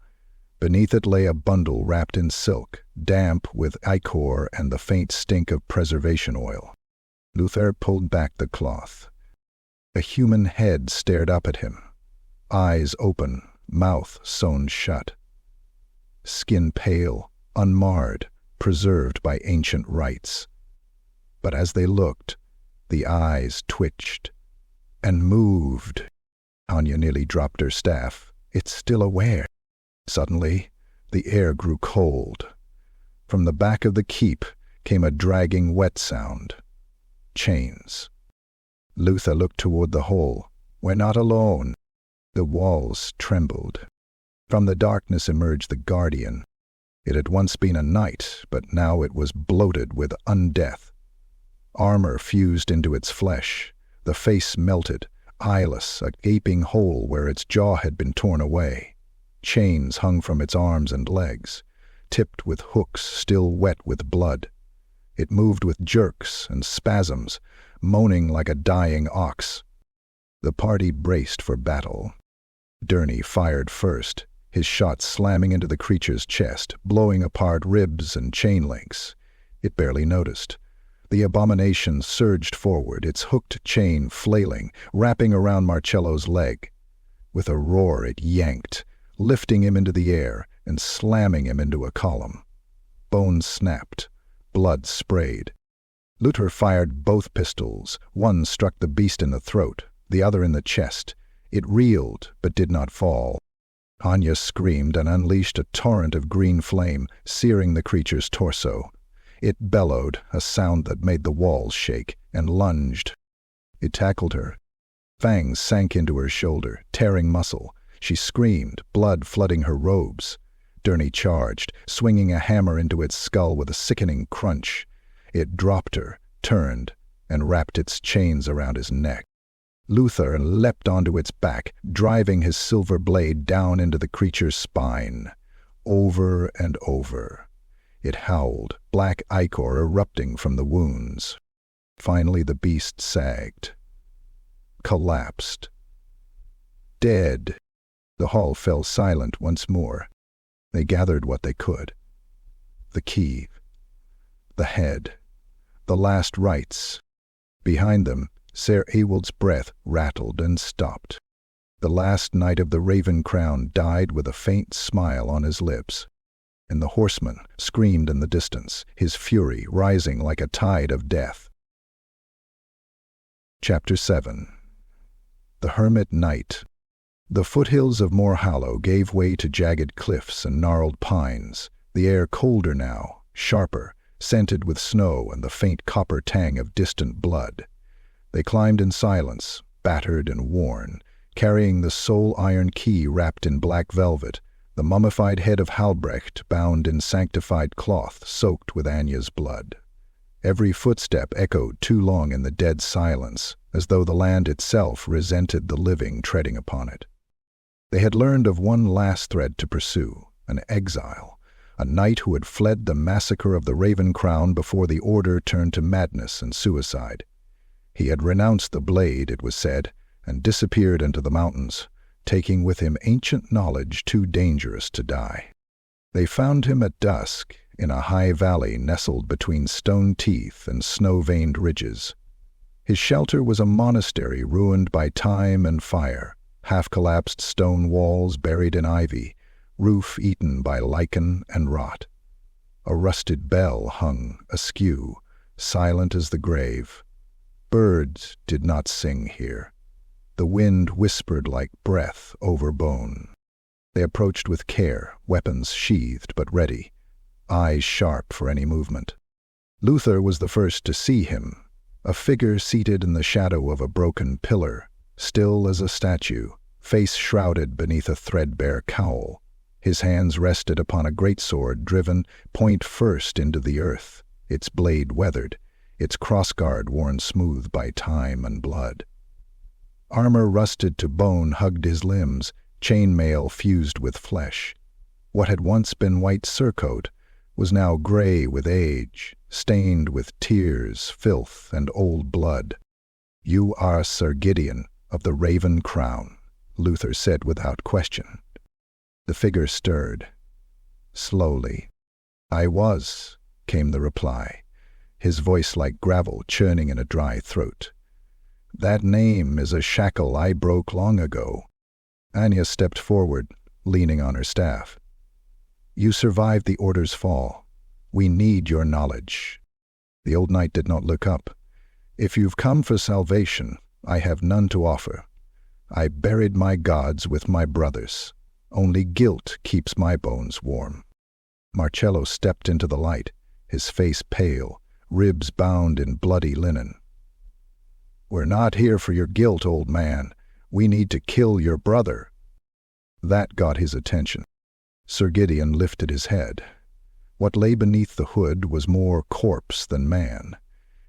Beneath it lay a bundle wrapped in silk, damp with ichor and the faint stink of preservation oil. Luther pulled back the cloth. A human head stared up at him, eyes open, mouth sewn shut. Skin pale, unmarred, preserved by ancient rites. But as they looked, the eyes twitched and moved. Anya nearly dropped her staff. It's still aware. Suddenly, the air grew cold. From the back of the keep came a dragging wet sound. Chains. Luther looked toward the hole. We're not alone. The walls trembled. From the darkness emerged the guardian. It had once been a knight, but now it was bloated with undeath. Armor fused into its flesh, the face melted, eyeless, a gaping hole where its jaw had been torn away. Chains hung from its arms and legs, tipped with hooks still wet with blood. It moved with jerks and spasms, moaning like a dying ox. The party braced for battle. Durney fired first, his shot slamming into the creature's chest, blowing apart ribs and chain links. It barely noticed. The abomination surged forward, its hooked chain flailing, wrapping around Morrhollow's leg. With a roar it yanked, lifting him into the air and slamming him into a column. Bones snapped, blood sprayed. Luther fired both pistols. One struck the beast in the throat, the other in the chest. It reeled, but did not fall. Anya screamed and unleashed a torrent of green flame, searing the creature's torso. It bellowed, a sound that made the walls shake, and lunged. It tackled her. Fangs sank into her shoulder, tearing muscle. She screamed, blood flooding her robes. Durney charged, swinging a hammer into its skull with a sickening crunch. It dropped her, turned, and wrapped its chains around his neck. Luther leapt onto its back, driving his silver blade down into the creature's spine. Over and over. It howled, black ichor erupting from the wounds. Finally the beast sagged. Collapsed. Dead. The hall fell silent once more. They gathered what they could. The key. The head. The last rites. Behind them, Ser Ewald's breath rattled and stopped. The last knight of the Raven Crown died with a faint smile on his lips. And the horseman screamed in the distance, his fury rising like a tide of death. Chapter 7. The Hermit Knight. The foothills of Morrhollow gave way to jagged cliffs and gnarled pines, the air colder now, sharper, scented with snow and the faint copper tang of distant blood. They climbed in silence, battered and worn, carrying the soul iron key wrapped in black velvet, the mummified head of Halbrecht bound in sanctified cloth soaked with Anya's blood. Every footstep echoed too long in the dead silence, as though the land itself resented the living treading upon it. They had learned of one last thread to pursue, an exile, a knight who had fled the massacre of the Raven Crown before the order turned to madness and suicide. He had renounced the blade, it was said, and disappeared into the mountains, taking with him ancient knowledge too dangerous to die. They found him at dusk, in a high valley nestled between stone teeth and snow-veined ridges. His shelter was a monastery ruined by time and fire, half-collapsed stone walls buried in ivy, roof eaten by lichen and rot. A rusted bell hung askew, silent as the grave. Birds did not sing here. The wind whispered like breath over bone. They approached with care, weapons sheathed but ready, eyes sharp for any movement. Luther was the first to see him, a figure seated in the shadow of a broken pillar, still as a statue, face shrouded beneath a threadbare cowl. His hands rested upon a greatsword driven point first into the earth, its blade weathered, its crossguard worn smooth by time and blood. Armor rusted to bone hugged his limbs, chainmail fused with flesh. What had once been white surcoat was now gray with age, stained with tears, filth, and old blood. "You are Sir Gideon of the Raven Crown," Luther said without question. The figure stirred. Slowly. "I was," came the reply, his voice like gravel churning in a dry throat. "That name is a shackle I broke long ago." Anya stepped forward, leaning on her staff. "You survived the Order's fall. We need your knowledge." The old knight did not look up. "If you've come for salvation, I have none to offer. I buried my gods with my brothers. Only guilt keeps my bones warm." Morrhollow stepped into the light, his face pale, ribs bound in bloody linen. "We're not here for your guilt, old man. We need to kill your brother." That got his attention. Sir Gideon lifted his head. What lay beneath the hood was more corpse than man.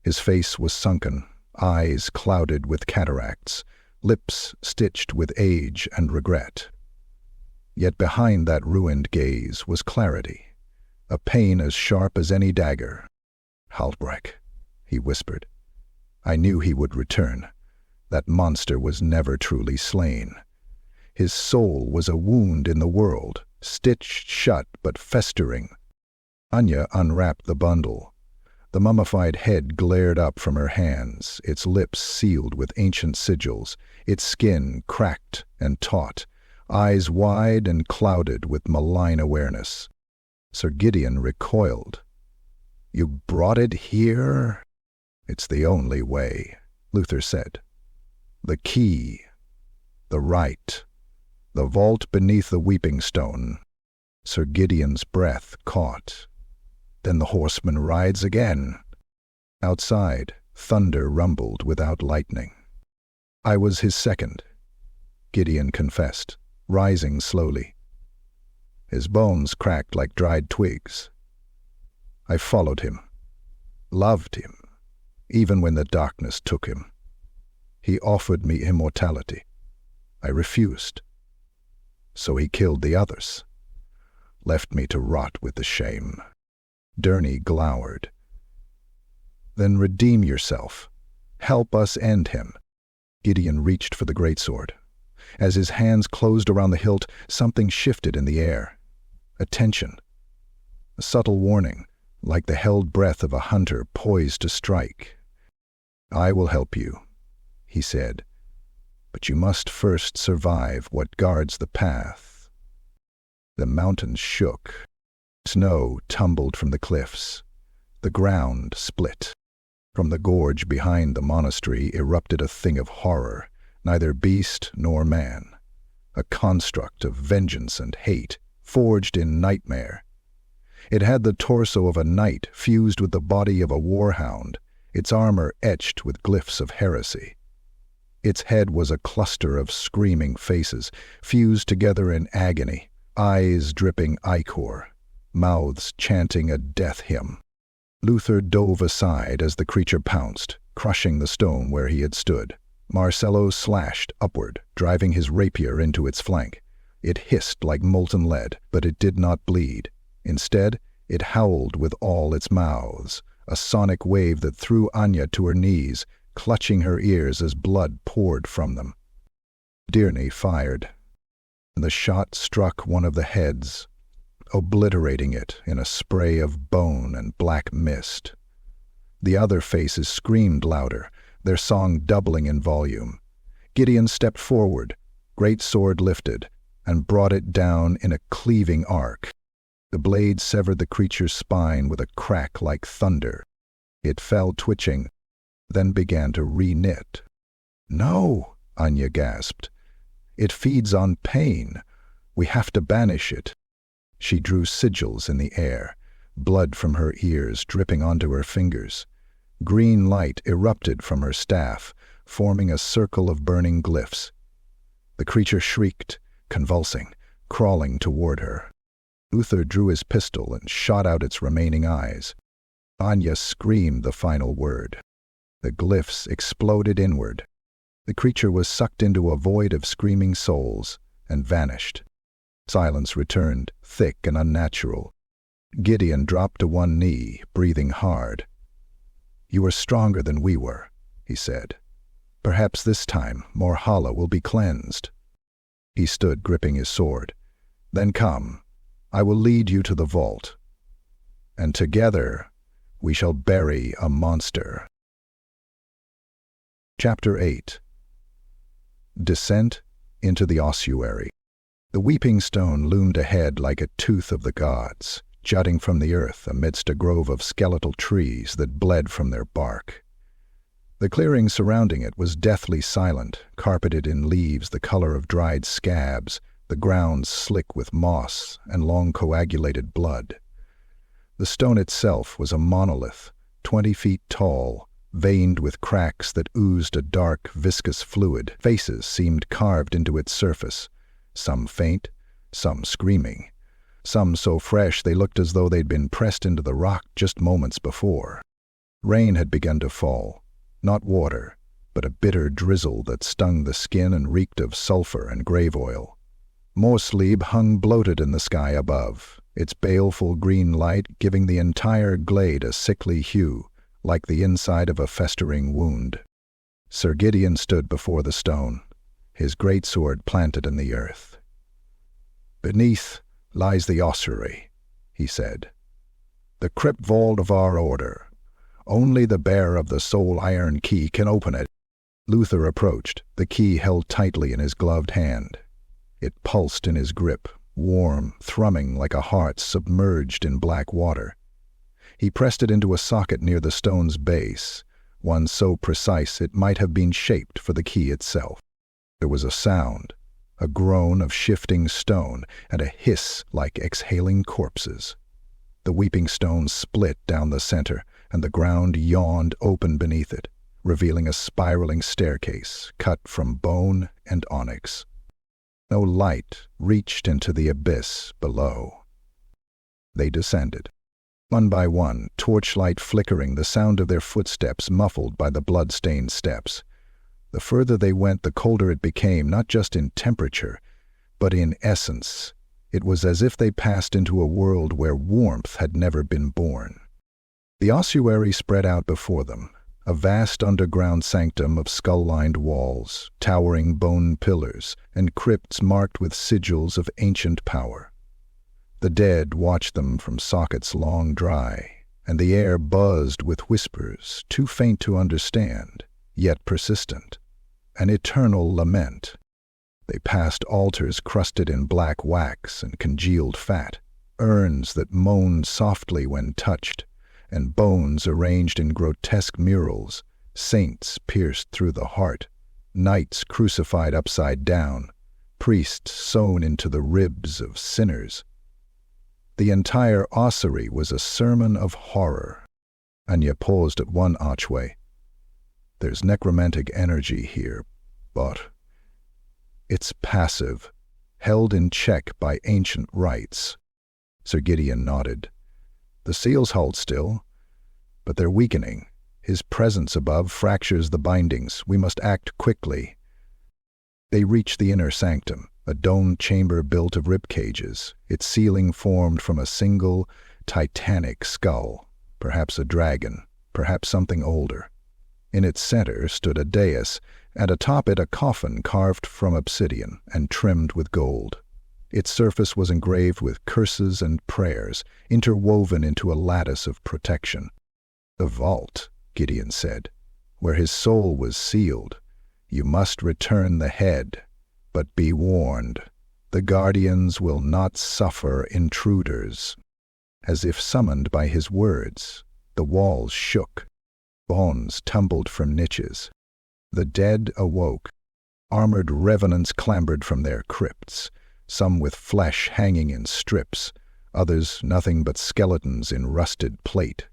His face was sunken, eyes clouded with cataracts, lips stitched with age and regret. Yet behind that ruined gaze was clarity, a pain as sharp as any dagger. "Halbrecht," he whispered. "I knew he would return. That monster was never truly slain. His soul was a wound in the world, stitched shut but festering." Anya unwrapped the bundle. The mummified head glared up from her hands, its lips sealed with ancient sigils, its skin cracked and taut, eyes wide and clouded with malign awareness. Sir Gideon recoiled. "You brought it here?" "It's the only way," Luther said. "The key, the right, the vault beneath the weeping stone." Sir Gideon's breath caught. "Then the horseman rides again." Outside, thunder rumbled without lightning. "I was his second," Gideon confessed, rising slowly. His bones cracked like dried twigs. "I followed him, loved him, even when the darkness took him. He offered me immortality. I refused. So he killed the others, left me to rot with the shame." Durney glowered. "Then redeem yourself. Help us end him." Gideon reached for the greatsword. As his hands closed around the hilt, something shifted in the air. A tension. A subtle warning, like the held breath of a hunter poised to strike. "I will help you," he said, "but you must first survive what guards the path." The mountains shook. Snow tumbled from the cliffs. The ground split. From the gorge behind the monastery erupted a thing of horror, neither beast nor man. A construct of vengeance and hate, forged in nightmare. It had the torso of a knight fused with the body of a warhound, its armor etched with glyphs of heresy. Its head was a cluster of screaming faces, fused together in agony, eyes dripping ichor, mouths chanting a death hymn. Luther dove aside as the creature pounced, crushing the stone where he had stood. Morrhollow slashed upward, driving his rapier into its flank. It hissed like molten lead, but it did not bleed. Instead, it howled with all its mouths, a sonic wave that threw Anya to her knees, clutching her ears as blood poured from them. Durney fired. The shot struck one of the heads, obliterating it in a spray of bone and black mist. The other faces screamed louder, their song doubling in volume. Gideon stepped forward, great sword lifted, and brought it down in a cleaving arc. The blade severed the creature's spine with a crack like thunder. It fell twitching, then began to re-knit. "No," Anya gasped. "It feeds on pain. We have to banish it." She drew sigils in the air, blood from her ears dripping onto her fingers. Green light erupted from her staff, forming a circle of burning glyphs. The creature shrieked, convulsing, crawling toward her. Uther drew his pistol and shot out its remaining eyes. Anya screamed the final word. The glyphs exploded inward. The creature was sucked into a void of screaming souls and vanished. Silence returned, thick and unnatural. Gideon dropped to one knee, breathing hard. "You are stronger than we were," he said. "Perhaps this time Morrhollow will be cleansed." He stood gripping his sword. "Then come. I will lead you to the vault. And together we shall bury a monster." Chapter 8. Descent into the ossuary. The weeping stone loomed ahead like a tooth of the gods, jutting from the earth amidst a grove of skeletal trees that bled from their bark. The clearing surrounding it was deathly silent, carpeted in leaves the color of dried scabs, the ground slick with moss and long coagulated blood. The stone itself was a monolith, 20 feet tall, veined with cracks that oozed a dark, viscous fluid. Faces seemed carved into its surface, some faint, some screaming, some so fresh they looked as though they'd been pressed into the rock just moments before. Rain had begun to fall, not water, but a bitter drizzle that stung the skin and reeked of sulfur and grave oil. Morrhollow hung bloated in the sky above, its baleful green light giving the entire glade a sickly hue, like the inside of a festering wound. Sir Gideon stood before the stone, his greatsword planted in the earth. "Beneath lies the ossuary," he said. "The crypt vault of our order. Only the bearer of the soul iron key can open it." Luther approached, the key held tightly in his gloved hand. It pulsed in his grip, warm, thrumming like a heart submerged in black water. He pressed it into a socket near the stone's base, one so precise it might have been shaped for the key itself. There was a sound, a groan of shifting stone, and a hiss like exhaling corpses. The weeping stone split down the center, and the ground yawned open beneath it, revealing a spiraling staircase cut from bone and onyx. No light reached into the abyss below. They descended. One by one, torchlight flickering, the sound of their footsteps muffled by the blood-stained steps. The further they went, the colder it became, not just in temperature, but in essence. It was as if they passed into a world where warmth had never been born. The ossuary spread out before them, a vast underground sanctum of skull-lined walls, towering bone pillars, and crypts marked with sigils of ancient power. The dead watched them from sockets long dry, and the air buzzed with whispers too faint to understand, yet persistent. An eternal lament. They passed altars crusted in black wax and congealed fat, urns that moaned softly when touched, and bones arranged in grotesque murals, saints pierced through the heart, knights crucified upside down, priests sewn into the ribs of sinners. The entire ossuary was a sermon of horror. Anya paused at one archway. "There's necromantic energy here, but it's passive, held in check by ancient rites." Sir Gideon nodded. "The seals hold still, but they're weakening. His presence above fractures the bindings. We must act quickly." They reached the inner sanctum, a domed chamber built of rib cages, its ceiling formed from a single, titanic skull, perhaps a dragon, perhaps something older. In its center stood a dais, and atop it a coffin carved from obsidian and trimmed with gold. Its surface was engraved with curses and prayers, interwoven into a lattice of protection. "The vault," Gideon said, "where his soul was sealed. You must return the head, but be warned. The guardians will not suffer intruders. As if summoned by his words, the walls shook. Bones tumbled from niches. The dead awoke. Armored revenants clambered from their crypts, some with flesh hanging in strips, others nothing but skeletons in rusted plate.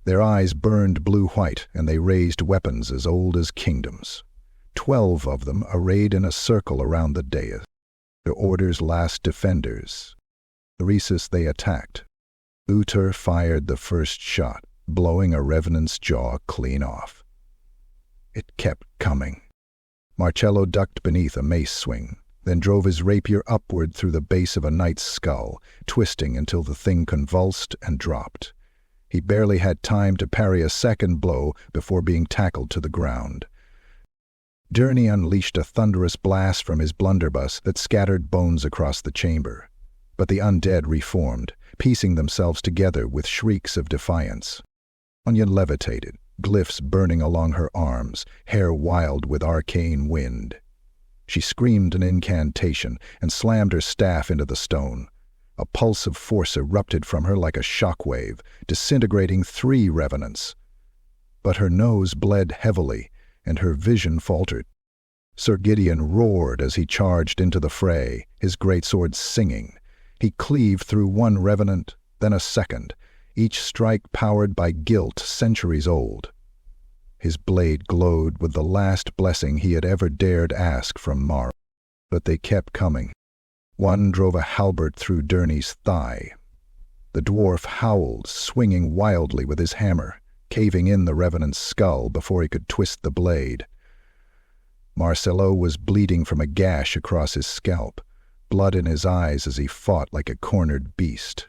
Their eyes burned blue-white, and they raised weapons as old as kingdoms. 12 of them arrayed in a circle around the dais, the Order's last defenders. The recess they attacked. Uther fired the first shot, blowing a revenant's jaw clean off. It kept coming. Morrhollow ducked beneath a mace swing, then drove his rapier upward through the base of a knight's skull, twisting until the thing convulsed and dropped. He barely had time to parry a second blow before being tackled to the ground. Durney unleashed a thunderous blast from his blunderbuss that scattered bones across the chamber. But the undead reformed, piecing themselves together with shrieks of defiance. Anya levitated, glyphs burning along her arms, hair wild with arcane wind. She screamed an incantation and slammed her staff into the stone. A pulse of force erupted from her like a shockwave, disintegrating 3 revenants. But her nose bled heavily, and her vision faltered. Sir Gideon roared as he charged into the fray, his greatsword singing. He cleaved through one revenant, then a second, each strike powered by guilt centuries old. His blade glowed with the last blessing he had ever dared ask from Morrhollow. But they kept coming. One drove a halberd through Durney's thigh. The dwarf howled, swinging wildly with his hammer, caving in the revenant's skull before he could twist the blade. Morrhollow was bleeding from a gash across his scalp, blood in his eyes as he fought like a cornered beast.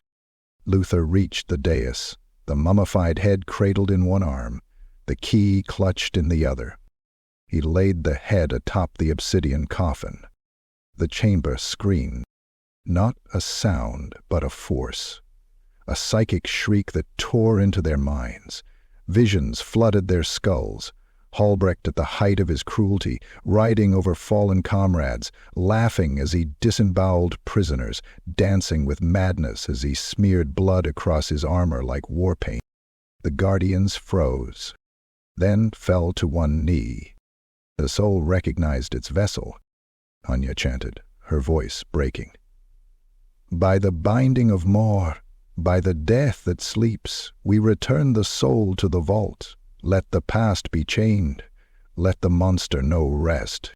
Luther reached the dais, the mummified head cradled in one arm, the key clutched in the other. He laid the head atop the obsidian coffin. The chamber screamed. Not a sound, but a force. A psychic shriek that tore into their minds. Visions flooded their skulls. Hallbrecht at the height of his cruelty, riding over fallen comrades, laughing as he disemboweled prisoners, dancing with madness as he smeared blood across his armor like war paint. The guardians froze, then fell to one knee. The soul recognized its vessel. Anya chanted, her voice breaking. By the binding of Mor, by the death that sleeps, we return the soul to the vault. Let the past be chained. Let the monster know rest.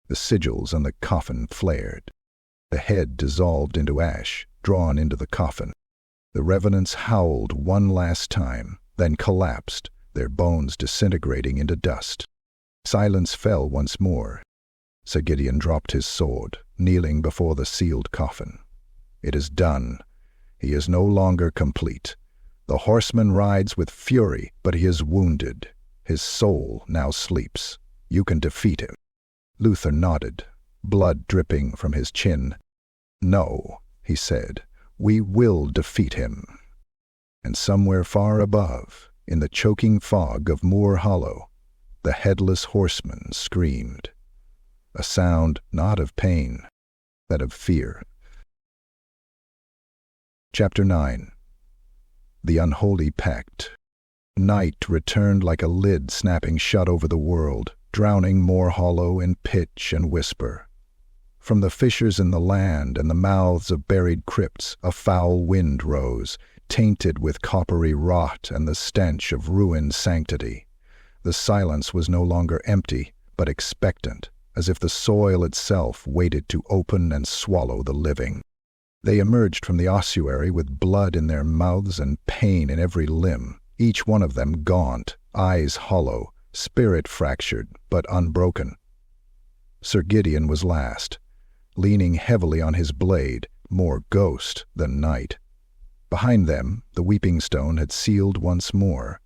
The sigils on the coffin flared. The head dissolved into ash, drawn into the coffin. The revenants howled one last time, then collapsed, their bones disintegrating into dust. Silence fell once more. Sir Gideon dropped his sword, kneeling before the sealed coffin. It is done. He is no longer complete. The horseman rides with fury, but he is wounded. His soul now sleeps. You can defeat him. Luther nodded, blood dripping from his chin. No, he said, we will defeat him. And somewhere far above, in the choking fog of Morrhollow, the Headless Horseman screamed. A sound not of pain, but of fear. Chapter 9. The Unholy Pact. Night returned like a lid snapping shut over the world, drowning Morrhollow in pitch and whisper. From the fissures in the land and the mouths of buried crypts, a foul wind rose, tainted with coppery rot and the stench of ruined sanctity. The silence was no longer empty, but expectant, as if the soil itself waited to open and swallow the living. They emerged from the ossuary with blood in their mouths and pain in every limb, each one of them gaunt, eyes hollow, spirit fractured but unbroken. Sir Gideon was last, leaning heavily on his blade, more ghost than knight. Behind them, the weeping stone had sealed once more.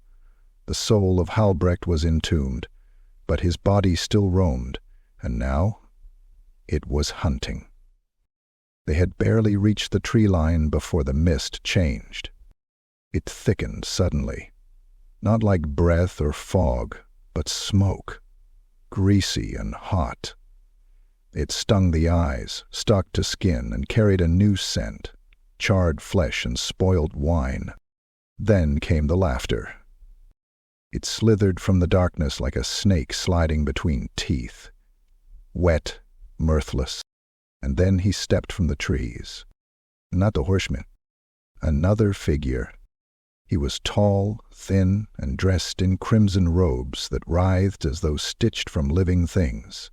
The soul of Hallbrecht was entombed, but his body still roamed, and now it was hunting. They had barely reached the tree line before the mist changed. It thickened suddenly, not like breath or fog, but smoke, greasy and hot. It stung the eyes, stuck to skin, and carried a new scent, charred flesh and spoiled wine. Then came the laughter. It slithered from the darkness like a snake sliding between teeth. Wet, mirthless, and then he stepped from the trees. Not the horseman. Another figure. He was tall, thin, and dressed in crimson robes that writhed as though stitched from living things.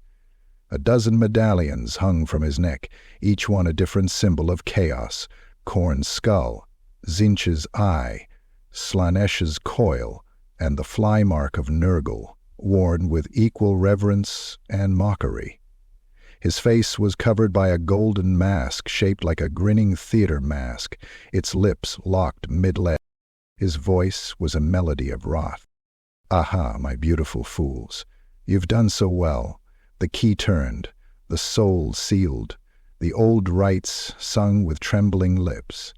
A dozen medallions hung from his neck, each one a different symbol of chaos: Khorne's skull, Tzeentch's eye, Slaaneash's coil, and the fly mark of Nurgle, worn with equal reverence and mockery. His face was covered by a golden mask shaped like a grinning theater mask, its lips locked mid-lip. His voice was a melody of wrath. "Aha, my beautiful fools, you've done so well. The key turned, the soul sealed, the old rites sung with trembling lips.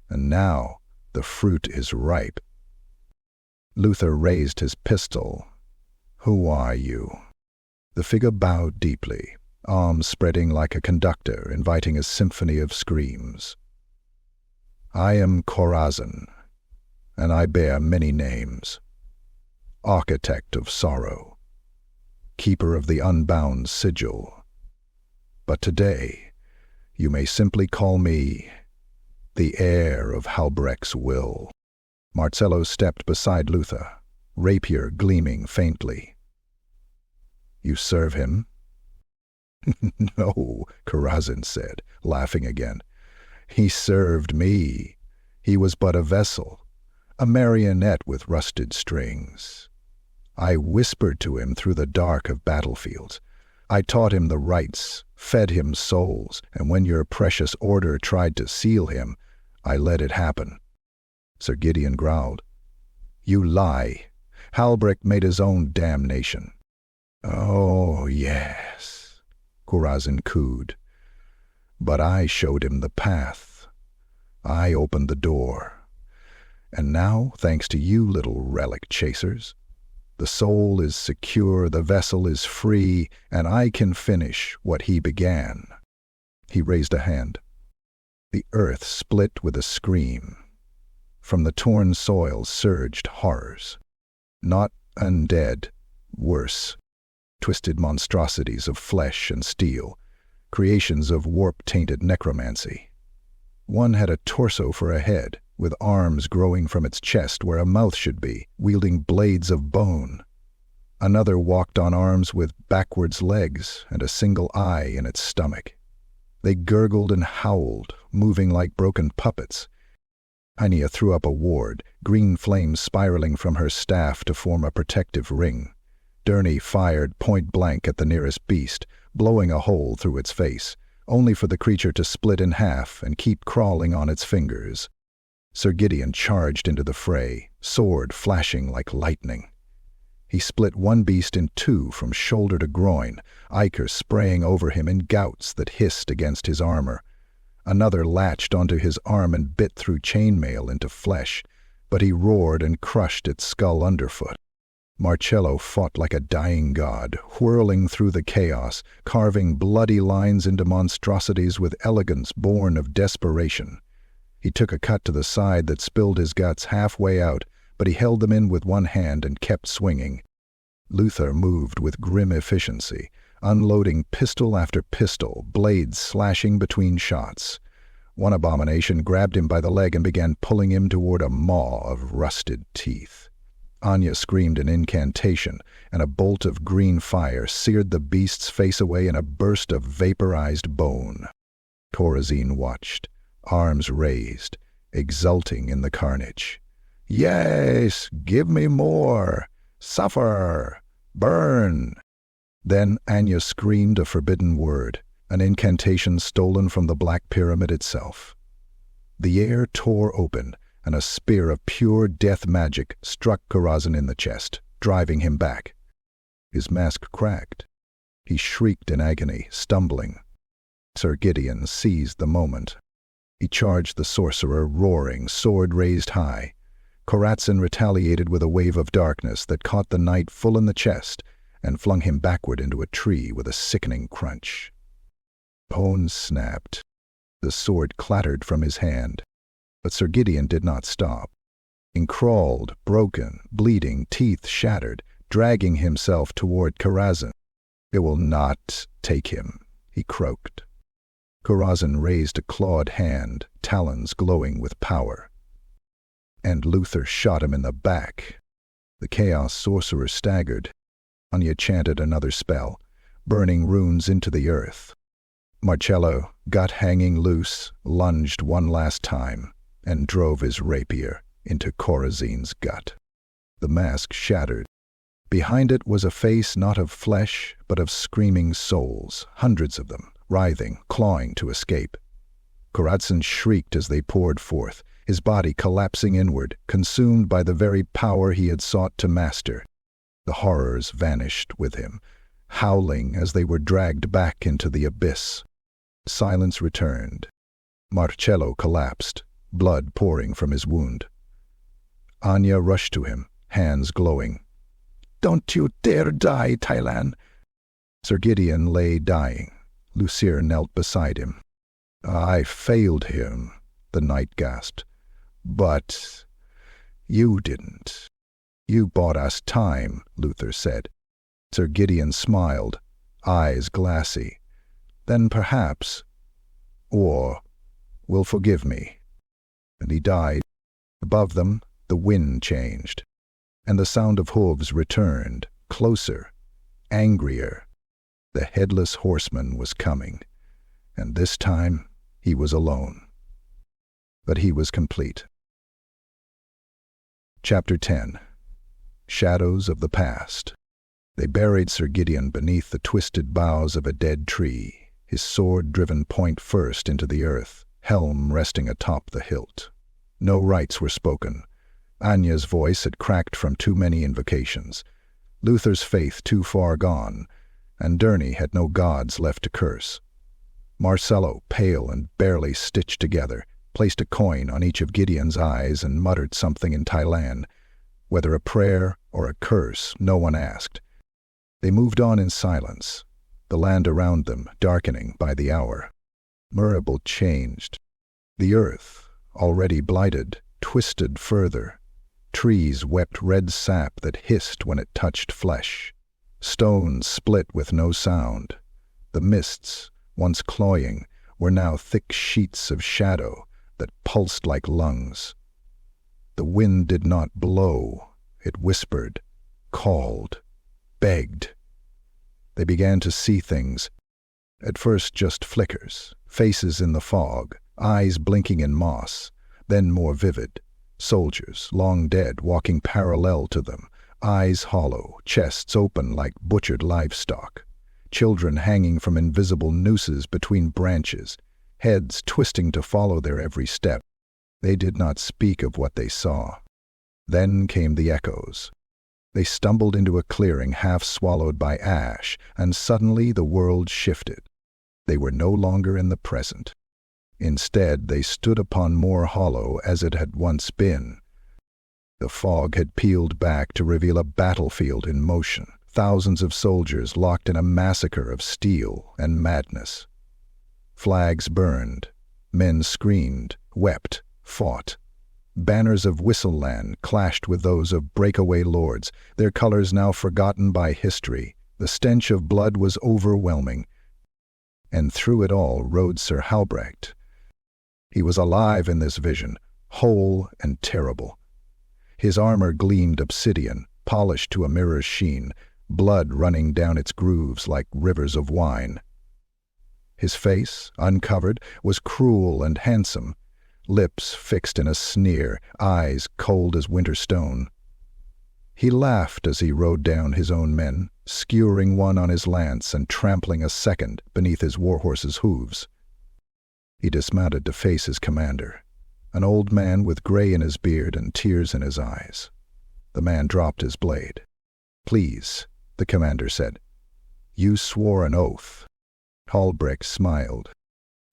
And now the fruit is ripe." Luther raised his pistol. "Who are you?" The figure bowed deeply, arms spreading like a conductor, inviting a symphony of screams. "I am Chorazin, and I bear many names. Architect of sorrow, keeper of the unbound sigil. But today, you may simply call me the heir of Halbrecht's will." Marcello stepped beside Luther, rapier gleaming faintly. "You serve him?" "No," Chorazin said, laughing again. "He served me. He was but a vessel, a marionette with rusted strings. I whispered to him through the dark of battlefields. I taught him the rites, fed him souls, and when your precious order tried to seal him, I let it happen." Sir Gideon growled. "You lie. Halbrecht made his own damnation." "Oh, yes," Chorazin cooed. "But I showed him the path. I opened the door. And now, thanks to you little relic chasers, the soul is secure, the vessel is free, and I can finish what he began." He raised a hand. The earth split with a scream. From the torn soil surged horrors. Not undead, worse. Twisted monstrosities of flesh and steel, creations of warp-tainted necromancy. One had a torso for a head, with arms growing from its chest where a mouth should be, wielding blades of bone. Another walked on arms with backwards legs and a single eye in its stomach. They gurgled and howled, moving like broken puppets. Hania threw up a ward, green flames spiraling from her staff to form a protective ring. Durney fired point-blank at the nearest beast, blowing a hole through its face, only for the creature to split in half and keep crawling on its fingers. Sir Gideon charged into the fray, sword flashing like lightning. He split one beast in two from shoulder to groin, ichor spraying over him in gouts that hissed against his armor. Another latched onto his arm and bit through chainmail into flesh, but he roared and crushed its skull underfoot. Marcello fought like a dying god, whirling through the chaos, carving bloody lines into monstrosities with elegance born of desperation. He took a cut to the side that spilled his guts halfway out, but he held them in with one hand and kept swinging. Luther moved with grim efficiency, unloading pistol after pistol, blades slashing between shots. One abomination grabbed him by the leg and began pulling him toward a maw of rusted teeth. Anya screamed an incantation, and a bolt of green fire seared the beast's face away in a burst of vaporized bone. Chorazin watched, arms raised, exulting in the carnage. "Yes, give me more! Suffer! Burn!" Then Anya screamed a forbidden word, an incantation stolen from the Black Pyramid itself. The air tore open, and a spear of pure death magic struck Chorazin in the chest, driving him back. His mask cracked. He shrieked in agony, stumbling. Sir Gideon seized the moment. He charged the sorcerer, roaring, sword raised high. Chorazin retaliated with a wave of darkness that caught the knight full in the chest and flung him backward into a tree with a sickening crunch. Bones snapped. The sword clattered from his hand. But Sir Gideon did not stop. He crawled, broken, bleeding, teeth shattered, dragging himself toward Karazhan. "It will not take him," he croaked. Karazhan raised a clawed hand, talons glowing with power. And Luther shot him in the back. The Chaos Sorcerer staggered. Anya chanted another spell, burning runes into the earth. Morrhollow, gut hanging loose, lunged one last time and drove his rapier into Corazín's gut. The mask shattered. Behind it was a face not of flesh, but of screaming souls, hundreds of them, writhing, clawing to escape. Karazhan shrieked as they poured forth, his body collapsing inward, consumed by the very power he had sought to master. The horrors vanished with him, howling as they were dragged back into the abyss. Silence returned. Morrhollow collapsed, blood pouring from his wound. Anya rushed to him, hands glowing. "Don't you dare die, Thailand!" Sir Gideon lay dying. Lucire knelt beside him. "I failed him," the knight gasped. "But you didn't. You bought us time," Luther said. Sir Gideon smiled, eyes glassy. "Then perhaps, or will forgive me." And he died. Above them, the wind changed, and the sound of hooves returned, closer, angrier. The Headless Horseman was coming, and this time he was alone. But he was complete. Chapter 10. Shadows of the Past. They buried Sir Gideon beneath the twisted boughs of a dead tree, his sword driven point first into the earth, helm resting atop the hilt. No rites were spoken. Anya's voice had cracked from too many invocations, Luther's faith too far gone, and Durney had no gods left to curse. Morrhollow, pale and barely stitched together, placed a coin on each of Gideon's eyes and muttered something in Thailand. Whether a prayer or a curse, no one asked. They moved on in silence, the land around them darkening by the hour. Morrhollow changed. The earth, already blighted, twisted further. Trees wept red sap that hissed when it touched flesh. Stones split with no sound. The mists, once cloying, were now thick sheets of shadow that pulsed like lungs. The wind did not blow. It whispered, called, begged. They began to see things. At first just flickers, faces in the fog, eyes blinking in moss, then more vivid. Soldiers, long dead, walking parallel to them, eyes hollow, chests open like butchered livestock. Children hanging from invisible nooses between branches, heads twisting to follow their every step. They did not speak of what they saw. Then came the echoes. They stumbled into a clearing half swallowed by ash, and suddenly the world shifted. They were no longer in the present. Instead, they stood upon Morrhollow as it had once been. The fog had peeled back to reveal a battlefield in motion, thousands of soldiers locked in a massacre of steel and madness. Flags burned, men screamed, wept, fought. Banners of Whistleland clashed with those of breakaway lords, their colors now forgotten by history. The stench of blood was overwhelming. And through it all rode Sir Halbrecht. He was alive in this vision, whole and terrible. His armor gleamed obsidian, polished to a mirror's sheen, blood running down its grooves like rivers of wine. His face, uncovered, was cruel and handsome, lips fixed in a sneer, eyes cold as winter stone. He laughed as he rode down his own men, skewering one on his lance and trampling a second beneath his warhorse's hooves. He dismounted to face his commander, an old man with gray in his beard and tears in his eyes. The man dropped his blade. "Please," the commander said. "You swore an oath." Halbrecht smiled,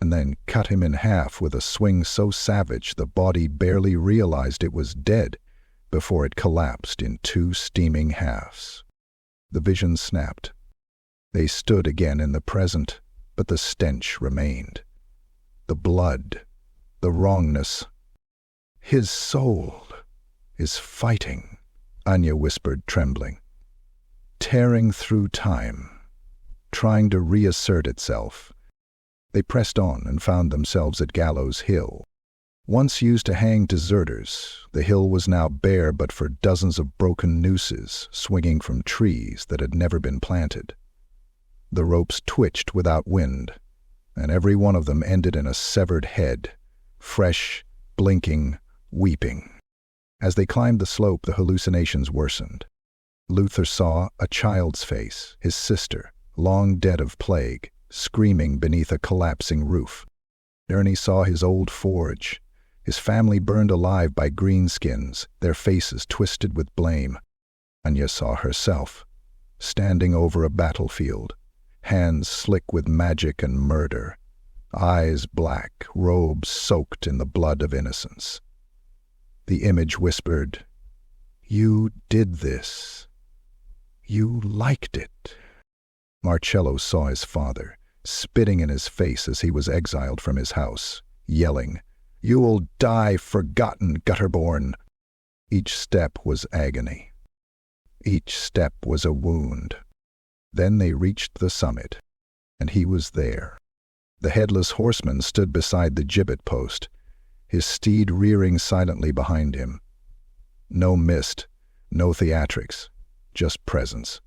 and then cut him in half with a swing so savage the body barely realized it was dead before it collapsed in two steaming halves. The vision snapped. They stood again in the present, but the stench remained. The blood, the wrongness. "His soul is fighting," Anya whispered, trembling. "Tearing through time, trying to reassert itself." They pressed on and found themselves at Gallows Hill. Once used to hang deserters, the hill was now bare but for dozens of broken nooses swinging from trees that had never been planted. The ropes twitched without wind, and every one of them ended in a severed head, fresh, blinking, weeping. As they climbed the slope, the hallucinations worsened. Luther saw a child's face, his sister, long dead of plague, screaming beneath a collapsing roof. Ernie saw his old forge, his family burned alive by greenskins, their faces twisted with blame. Anya saw herself, standing over a battlefield, hands slick with magic and murder, eyes black, robes soaked in the blood of innocence. The image whispered, "You did this. You liked it." Morrhollow saw his father, spitting in his face as he was exiled from his house, yelling, "You'll die forgotten, gutterborn." Each step was agony. Each step was a wound. Then they reached the summit, and he was there. The Headless Horseman stood beside the gibbet post, his steed rearing silently behind him. No mist, no theatrics, just presence.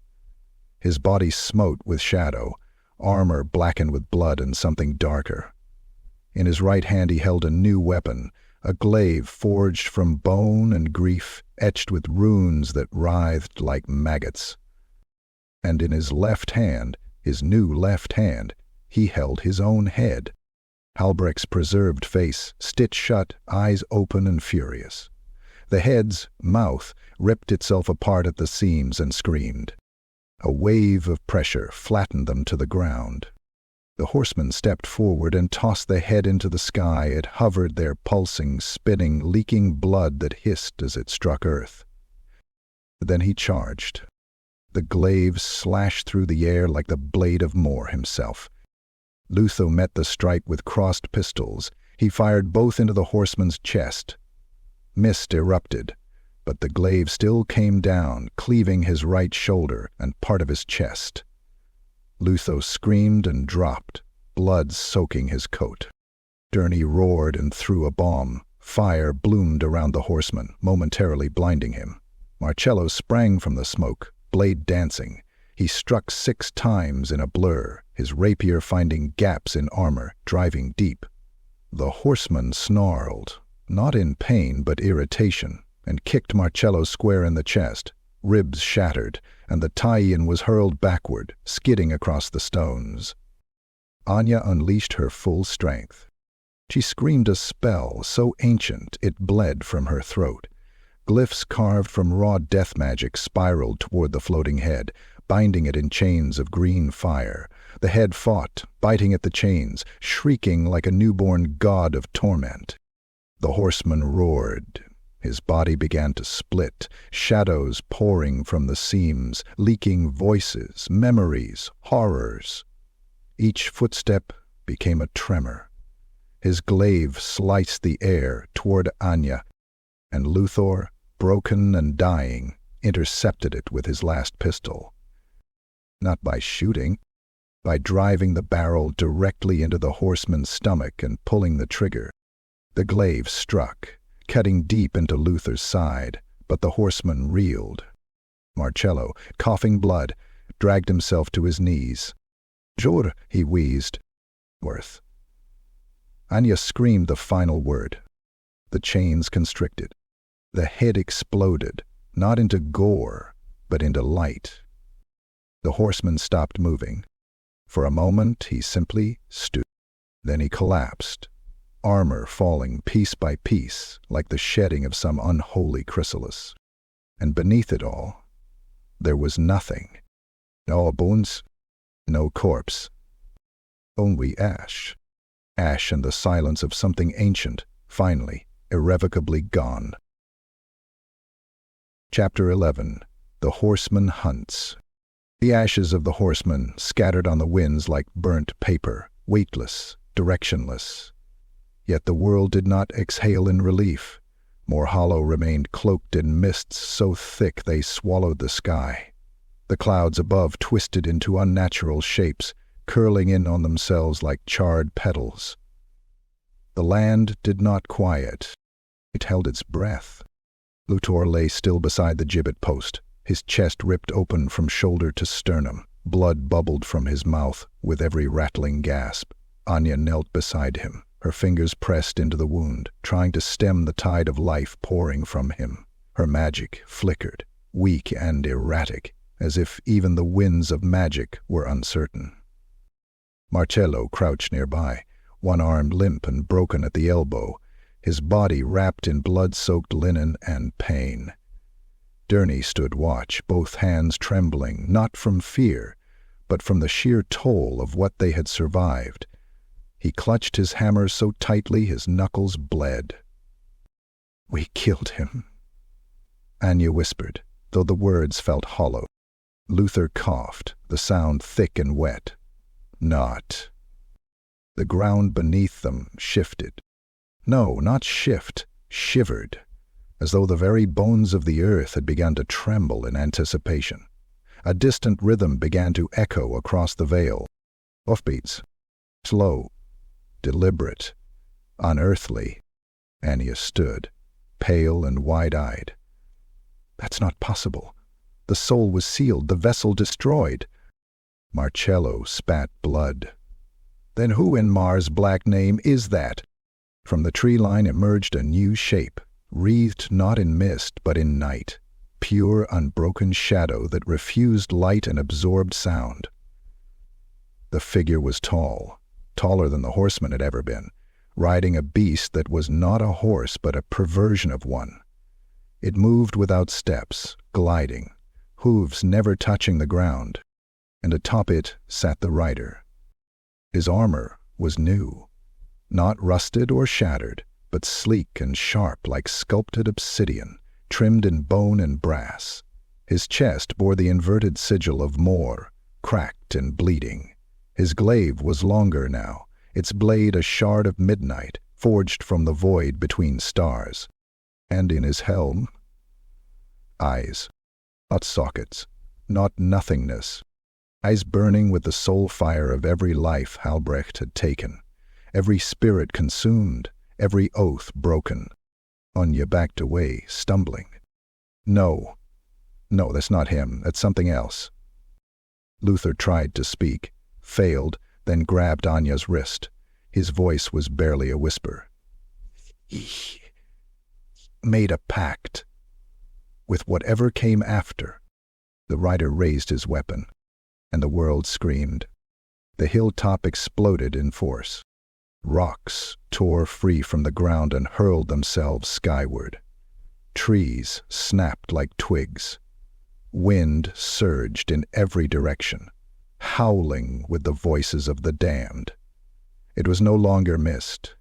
His body smote with shadow, armor blackened with blood and something darker. In his right hand he held a new weapon, a glaive forged from bone and grief, etched with runes that writhed like maggots. And in his left hand, his new left hand, he held his own head. Halbrecht's preserved face, stitched shut, eyes open and furious. The head's mouth ripped itself apart at the seams and screamed. A wave of pressure flattened them to the ground. The horseman stepped forward and tossed the head into the sky. It hovered there, pulsing, spinning, leaking blood that hissed as it struck earth. Then he charged. The glaive slashed through the air like the blade of Mor himself. Luther met the strike with crossed pistols. He fired both into the horseman's chest. Mist erupted, but the glaive still came down, cleaving his right shoulder and part of his chest. Luther screamed and dropped, blood soaking his coat. Ernie roared and threw a bomb. Fire bloomed around the horseman, momentarily blinding him. Morrhollow sprang from the smoke, blade dancing. He struck 6 times in a blur, his rapier finding gaps in armor, driving deep. The horseman snarled, not in pain but irritation, and kicked Morrhollow square in the chest. Ribs shattered, and the tie-in was hurled backward, skidding across the stones. Anya unleashed her full strength. She screamed a spell so ancient it bled from her throat. Glyphs carved from raw death magic spiraled toward the floating head, binding it in chains of green fire. The head fought, biting at the chains, shrieking like a newborn god of torment. The horseman roared. His body began to split, shadows pouring from the seams, leaking voices, memories, horrors. Each footstep became a tremor. His glaive sliced the air toward Anya, and Luther, broken and dying, intercepted it with his last pistol. Not by shooting, by driving the barrel directly into the horseman's stomach and pulling the trigger. The glaive struck, cutting deep into Luther's side, but the horseman reeled. Morrhollow, coughing blood, dragged himself to his knees. "Jor," he wheezed. "Worth." Anya screamed the final word. The chains constricted. The head exploded, not into gore, but into light. The horseman stopped moving. For a moment he simply stood. Then he collapsed, armor falling piece by piece like the shedding of some unholy chrysalis. And beneath it all, there was nothing. No bones, no corpse. Only ash. Ash and the silence of something ancient, finally, irrevocably gone. Chapter 11. The Horseman Hunts. The ashes of the horseman scattered on the winds like burnt paper, weightless, directionless. Yet the world did not exhale in relief. Morrhollow remained cloaked in mists so thick they swallowed the sky. The clouds above twisted into unnatural shapes, curling in on themselves like charred petals. The land did not quiet. It held its breath. Luthor lay still beside the gibbet post, his chest ripped open from shoulder to sternum. Blood bubbled from his mouth with every rattling gasp. Anya knelt beside him, her fingers pressed into the wound, trying to stem the tide of life pouring from him. Her magic flickered, weak and erratic, as if even the winds of magic were uncertain. Morrhollow crouched nearby, one arm limp and broken at the elbow, his body wrapped in blood-soaked linen and pain. Gurney stood watch, both hands trembling, not from fear, but from the sheer toll of what they had survived. He clutched his hammer so tightly his knuckles bled. "We killed him," Anya whispered, though the words felt hollow. Luthor coughed, the sound thick and wet. "Not." The ground beneath them shifted. No, not shift, shivered, as though the very bones of the earth had begun to tremble in anticipation. A distant rhythm began to echo across the veil. Offbeats. Slow. Deliberate. Unearthly. Anya stood, pale and wide-eyed. "That's not possible. The soul was sealed, the vessel destroyed." Morrhollow spat blood. "Then who in Mars' black name is that?" From the tree line emerged a new shape, wreathed not in mist but in night, pure unbroken shadow that refused light and absorbed sound. The figure was tall, taller than the horseman had ever been, riding a beast that was not a horse but a perversion of one. It moved without steps, gliding, hooves never touching the ground, and atop it sat the rider. His armor was new, not rusted or shattered, but sleek and sharp like sculpted obsidian, trimmed in bone and brass. His chest bore the inverted sigil of Mor, cracked and bleeding. His glaive was longer now, its blade a shard of midnight, forged from the void between stars. And in his helm, eyes, not sockets, not nothingness, eyes burning with the soul fire of every life Halbrecht had taken, every spirit consumed, every oath broken. Anya backed away, stumbling. No, that's not him. That's something else." Luthor tried to speak, failed, then grabbed Anya's wrist. His voice was barely a whisper. "He made a pact with whatever came after." The rider raised his weapon, and the world screamed. The hilltop exploded in force. Rocks tore free from the ground and hurled themselves skyward. Trees snapped like twigs. Wind surged in every direction, howling with the voices of the damned. It was no longer mist.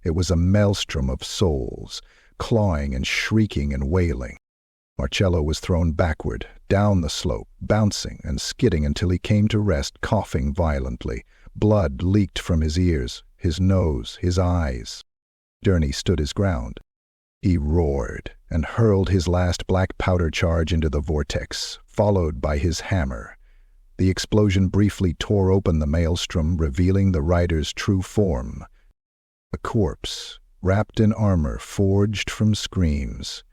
It was a maelstrom of souls, clawing and shrieking and wailing. Morrhollow was thrown backward, down the slope, bouncing and skidding until he came to rest, coughing violently. Blood leaked from his ears, his nose, his eyes. Gurney stood his ground. He roared and hurled his last black powder charge into the vortex, followed by his hammer. The explosion briefly tore open the maelstrom, revealing the rider's true form. A corpse, wrapped in armor forged from screams,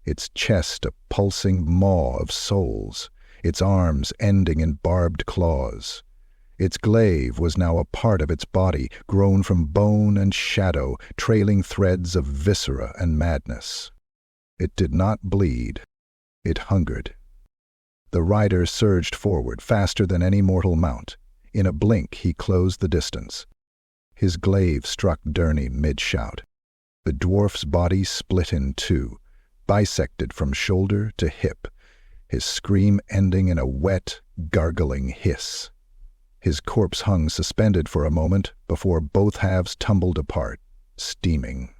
its chest a pulsing maw of souls, its arms ending in barbed claws. Its glaive was now a part of its body, grown from bone and shadow, trailing threads of viscera and madness. It did not bleed. It hungered. The rider surged forward, faster than any mortal mount. In a blink he closed the distance. His glaive struck Gurney mid-shout. The dwarf's body split in two, bisected from shoulder to hip, his scream ending in a wet, gargling hiss. His corpse hung suspended for a moment before both halves tumbled apart, steaming.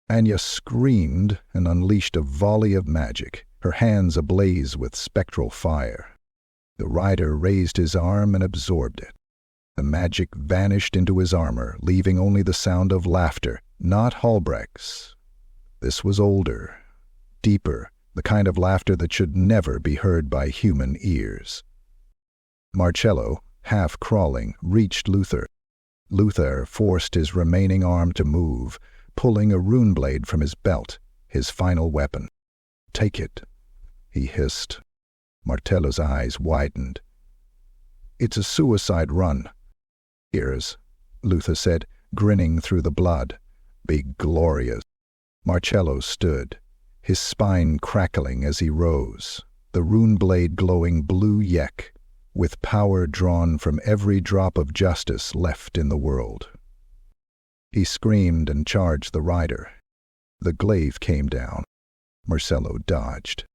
Anya screamed and unleashed a volley of magic, her hands ablaze with spectral fire. The rider raised his arm and absorbed it. The magic vanished into his armor, leaving only the sound of laughter, not Hallbreck's. This was older, deeper, the kind of laughter that should never be heard by human ears. Morrhollow, half crawling, reached Luther. Luther forced his remaining arm to move, pulling a rune blade from his belt, his final weapon. "Take it," he hissed. Morrhollow's eyes widened. "It's a suicide run." "Ears," Luther said, grinning through the blood. "Be glorious." Morrhollow stood, his spine crackling as he rose, the rune blade glowing blue yek, with power drawn from every drop of justice left in the world. He screamed and charged the rider. The glaive came down. Morrhollow dodged.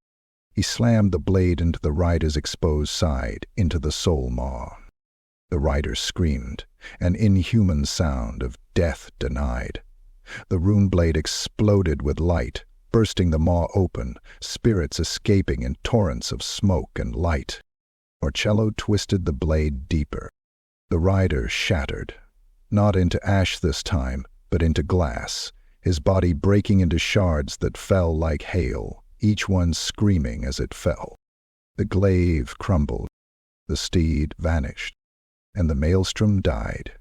He slammed the blade into the rider's exposed side, into the soul maw. The rider screamed, an inhuman sound of death denied. The rune blade exploded with light, bursting the maw open, spirits escaping in torrents of smoke and light. Morrhollow twisted the blade deeper. The rider shattered, not into ash this time, but into glass, his body breaking into shards that fell like hail, each one screaming as it fell. The glaive crumbled, the steed vanished, and the maelstrom died.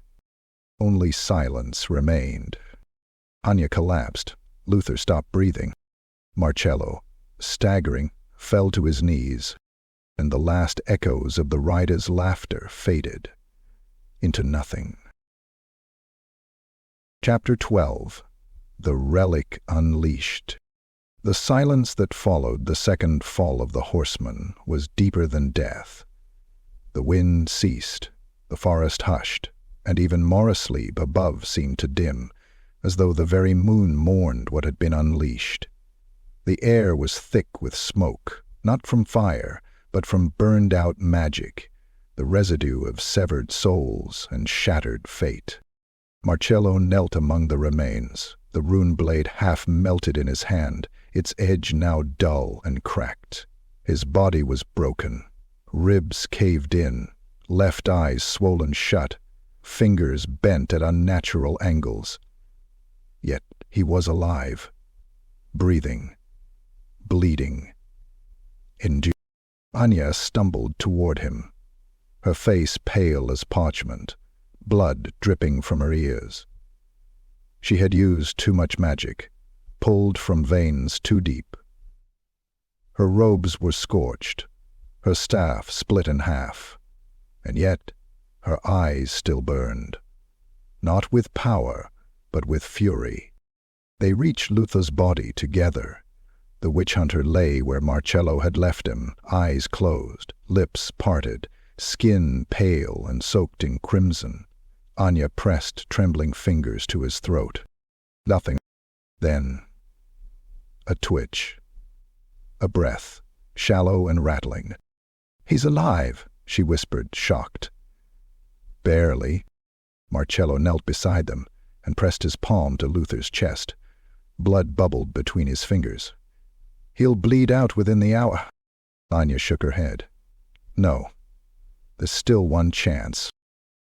Only silence remained. Anya collapsed. Luther stopped breathing. Morrhollow, staggering, fell to his knees, and the last echoes of the rider's laughter faded into nothing. Chapter 12. The Relic Unleashed. The silence that followed the second fall of the horseman was deeper than death. The wind ceased, the forest hushed, and even Morrisleep above seemed to dim, as though the very moon mourned what had been unleashed. The air was thick with smoke, not from fire, but from burned-out magic, the residue of severed souls and shattered fate. Morrhollow knelt among the remains, the rune blade half melted in his hand, its edge now dull and cracked. His body was broken, ribs caved in, left eyes swollen shut, fingers bent at unnatural angles. Yet he was alive, breathing, bleeding, enduring. Anya stumbled toward him, her face pale as parchment, blood dripping from her ears. She had used too much magic, pulled from veins too deep. Her robes were scorched, her staff split in half, and yet her eyes still burned, not with power, but with fury. They reached Luther's body together. The witch-hunter lay where Morrhollow had left him, eyes closed, lips parted, skin pale and soaked in crimson. Anya pressed trembling fingers to his throat. Nothing. Then, a twitch. A breath, shallow and rattling. "He's alive," she whispered, shocked. "Barely." Morrhollow knelt beside them and pressed his palm to Luther's chest. Blood bubbled between his fingers. "He'll bleed out within the hour." Anya shook her head. "No. There's still one chance."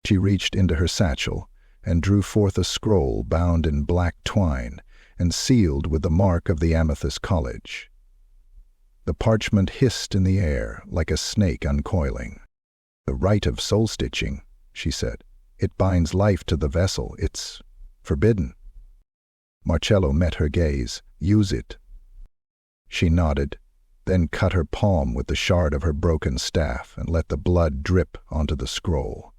She reached into her satchel and drew forth a scroll bound in black twine and sealed with the mark of the Amethyst College. The parchment hissed in the air like a snake uncoiling. "The rite of soul-stitching," she said. "It binds life to the vessel. It's forbidden." Morrhollow met her gaze. "Use it." She nodded, then cut her palm with the shard of her broken staff and let the blood drip onto the scroll.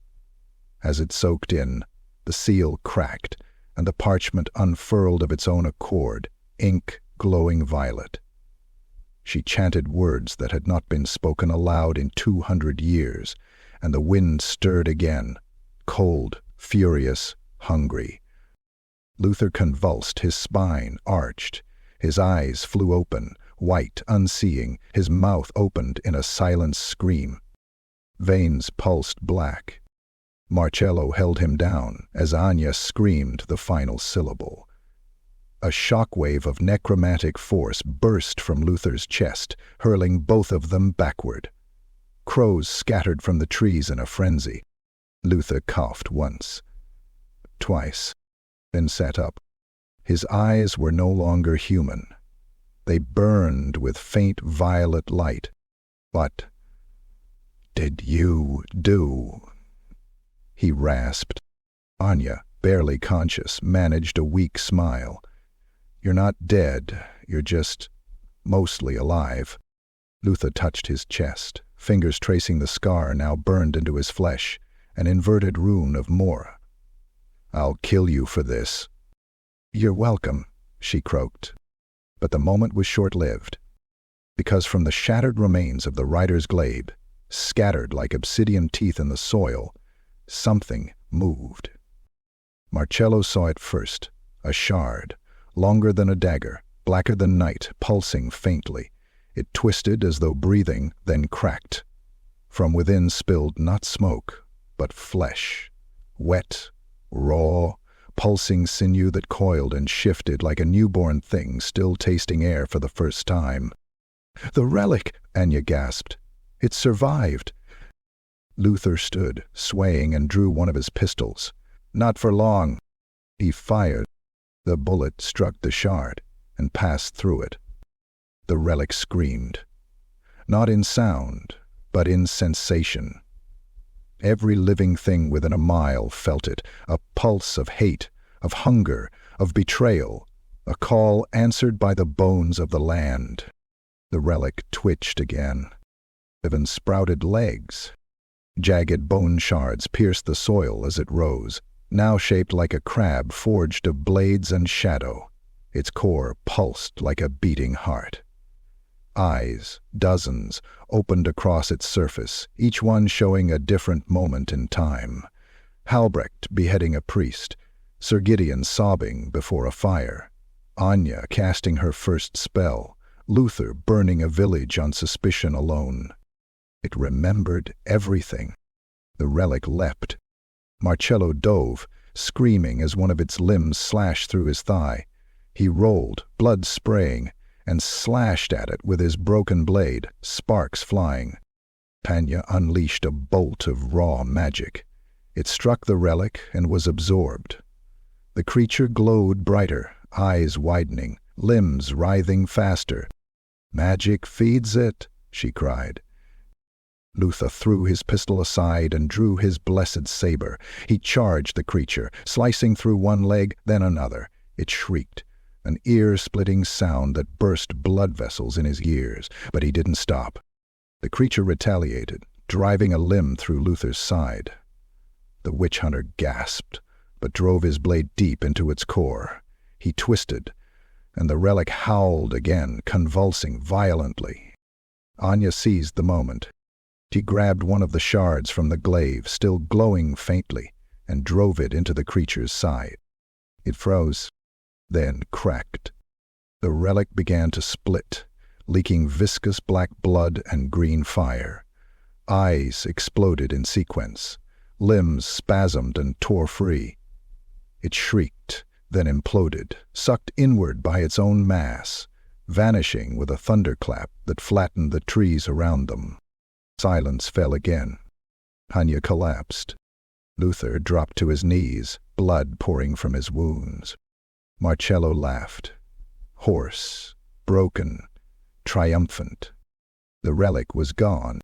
As it soaked in, the seal cracked, and the parchment unfurled of its own accord, ink glowing violet. She chanted words that had not been spoken aloud in 200 years, and the wind stirred again, cold, furious, hungry. Luther convulsed, his spine arched. His eyes flew open, white, unseeing, his mouth opened in a silent scream. Veins pulsed black. Morrhollow held him down as Anya screamed the final syllable. A shockwave of necromantic force burst from Luther's chest, hurling both of them backward. Crows scattered from the trees in a frenzy. Luther coughed once, twice, then sat up. His eyes were no longer human. They burned with faint violet light. "What did you do?" he rasped. Anya, barely conscious, managed a weak smile. "You're not dead. You're just mostly alive." Luther touched his chest, fingers tracing the scar now burned into his flesh, an inverted rune of Mora. "I'll kill you for this." "You're welcome," she croaked. But the moment was short-lived, because from the shattered remains of the rider's glaive, scattered like obsidian teeth in the soil, something moved. Morrhollow saw it first, a shard, longer than a dagger, blacker than night, pulsing faintly. It twisted as though breathing, then cracked. From within spilled not smoke, but flesh, wet, raw, pulsing sinew that coiled and shifted like a newborn thing still tasting air for the first time. "The relic!" Anya gasped. "It survived!" Luther stood, swaying, and drew one of his pistols. "Not for long." He fired. The bullet struck the shard and passed through it. The relic screamed. Not in sound, but in sensation. Every living thing within a mile felt it, a pulse of hate, of hunger, of betrayal, a call answered by the bones of the land. The relic twitched again. Even sprouted legs. Jagged bone shards pierced the soil as it rose, now shaped like a crab forged of blades and shadow. Its core pulsed like a beating heart. Eyes, dozens, opened across its surface, each one showing a different moment in time. Halbrecht beheading a priest, Sir Gideon sobbing before a fire, Anya casting her first spell, Luther burning a village on suspicion alone. It remembered everything. The relic leapt. Morrhollow dove, screaming as one of its limbs slashed through his thigh. He rolled, blood spraying, and slashed at it with his broken blade, sparks flying. Anya unleashed a bolt of raw magic. It struck the relic and was absorbed. The creature glowed brighter, eyes widening, limbs writhing faster. "Magic feeds it," she cried. Luther threw his pistol aside and drew his blessed saber. He charged the creature, slicing through one leg, then another. It shrieked, an ear-splitting sound that burst blood vessels in his ears, but he didn't stop. The creature retaliated, driving a limb through Luther's side. The witch hunter gasped, but drove his blade deep into its core. He twisted, and the relic howled again, convulsing violently. Anya seized the moment. She grabbed one of the shards from the glaive, still glowing faintly, and drove it into the creature's side. It froze, then cracked. The relic began to split, leaking viscous black blood and green fire. Eyes exploded in sequence. Limbs spasmed and tore free. It shrieked, then imploded, sucked inward by its own mass, vanishing with a thunderclap that flattened the trees around them. Silence fell again. Anya collapsed. Luther dropped to his knees, blood pouring from his wounds. Morrhollow laughed. Hoarse, broken, triumphant. The relic was gone,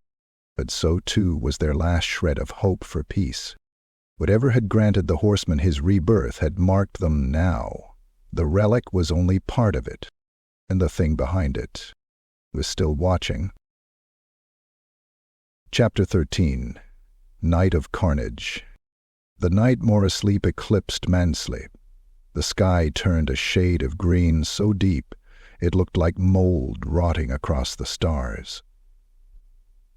but so too was their last shred of hope for peace. Whatever had granted the horseman his rebirth had marked them now. The relic was only part of it, and the thing behind it was still watching. Chapter 13. Night of Carnage. The night more asleep eclipsed Mansleep. The sky turned a shade of green so deep it looked like mold rotting across the stars.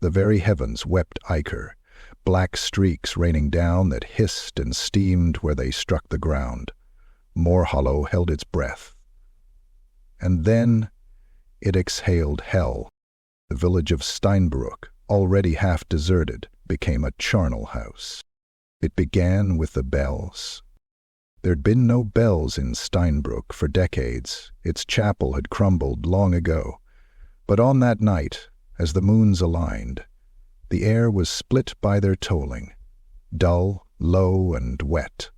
The very heavens wept ichor, black streaks raining down that hissed and steamed where they struck the ground. Morrhollow held its breath. And then it exhaled hell. The village of Steinbruck, already half deserted, became a charnel house. It began with the bells. There'd been no bells in Steinbruck for decades. Its chapel had crumbled long ago. But on that night, as the moons aligned, The air was split by their tolling, dull, low, and wet,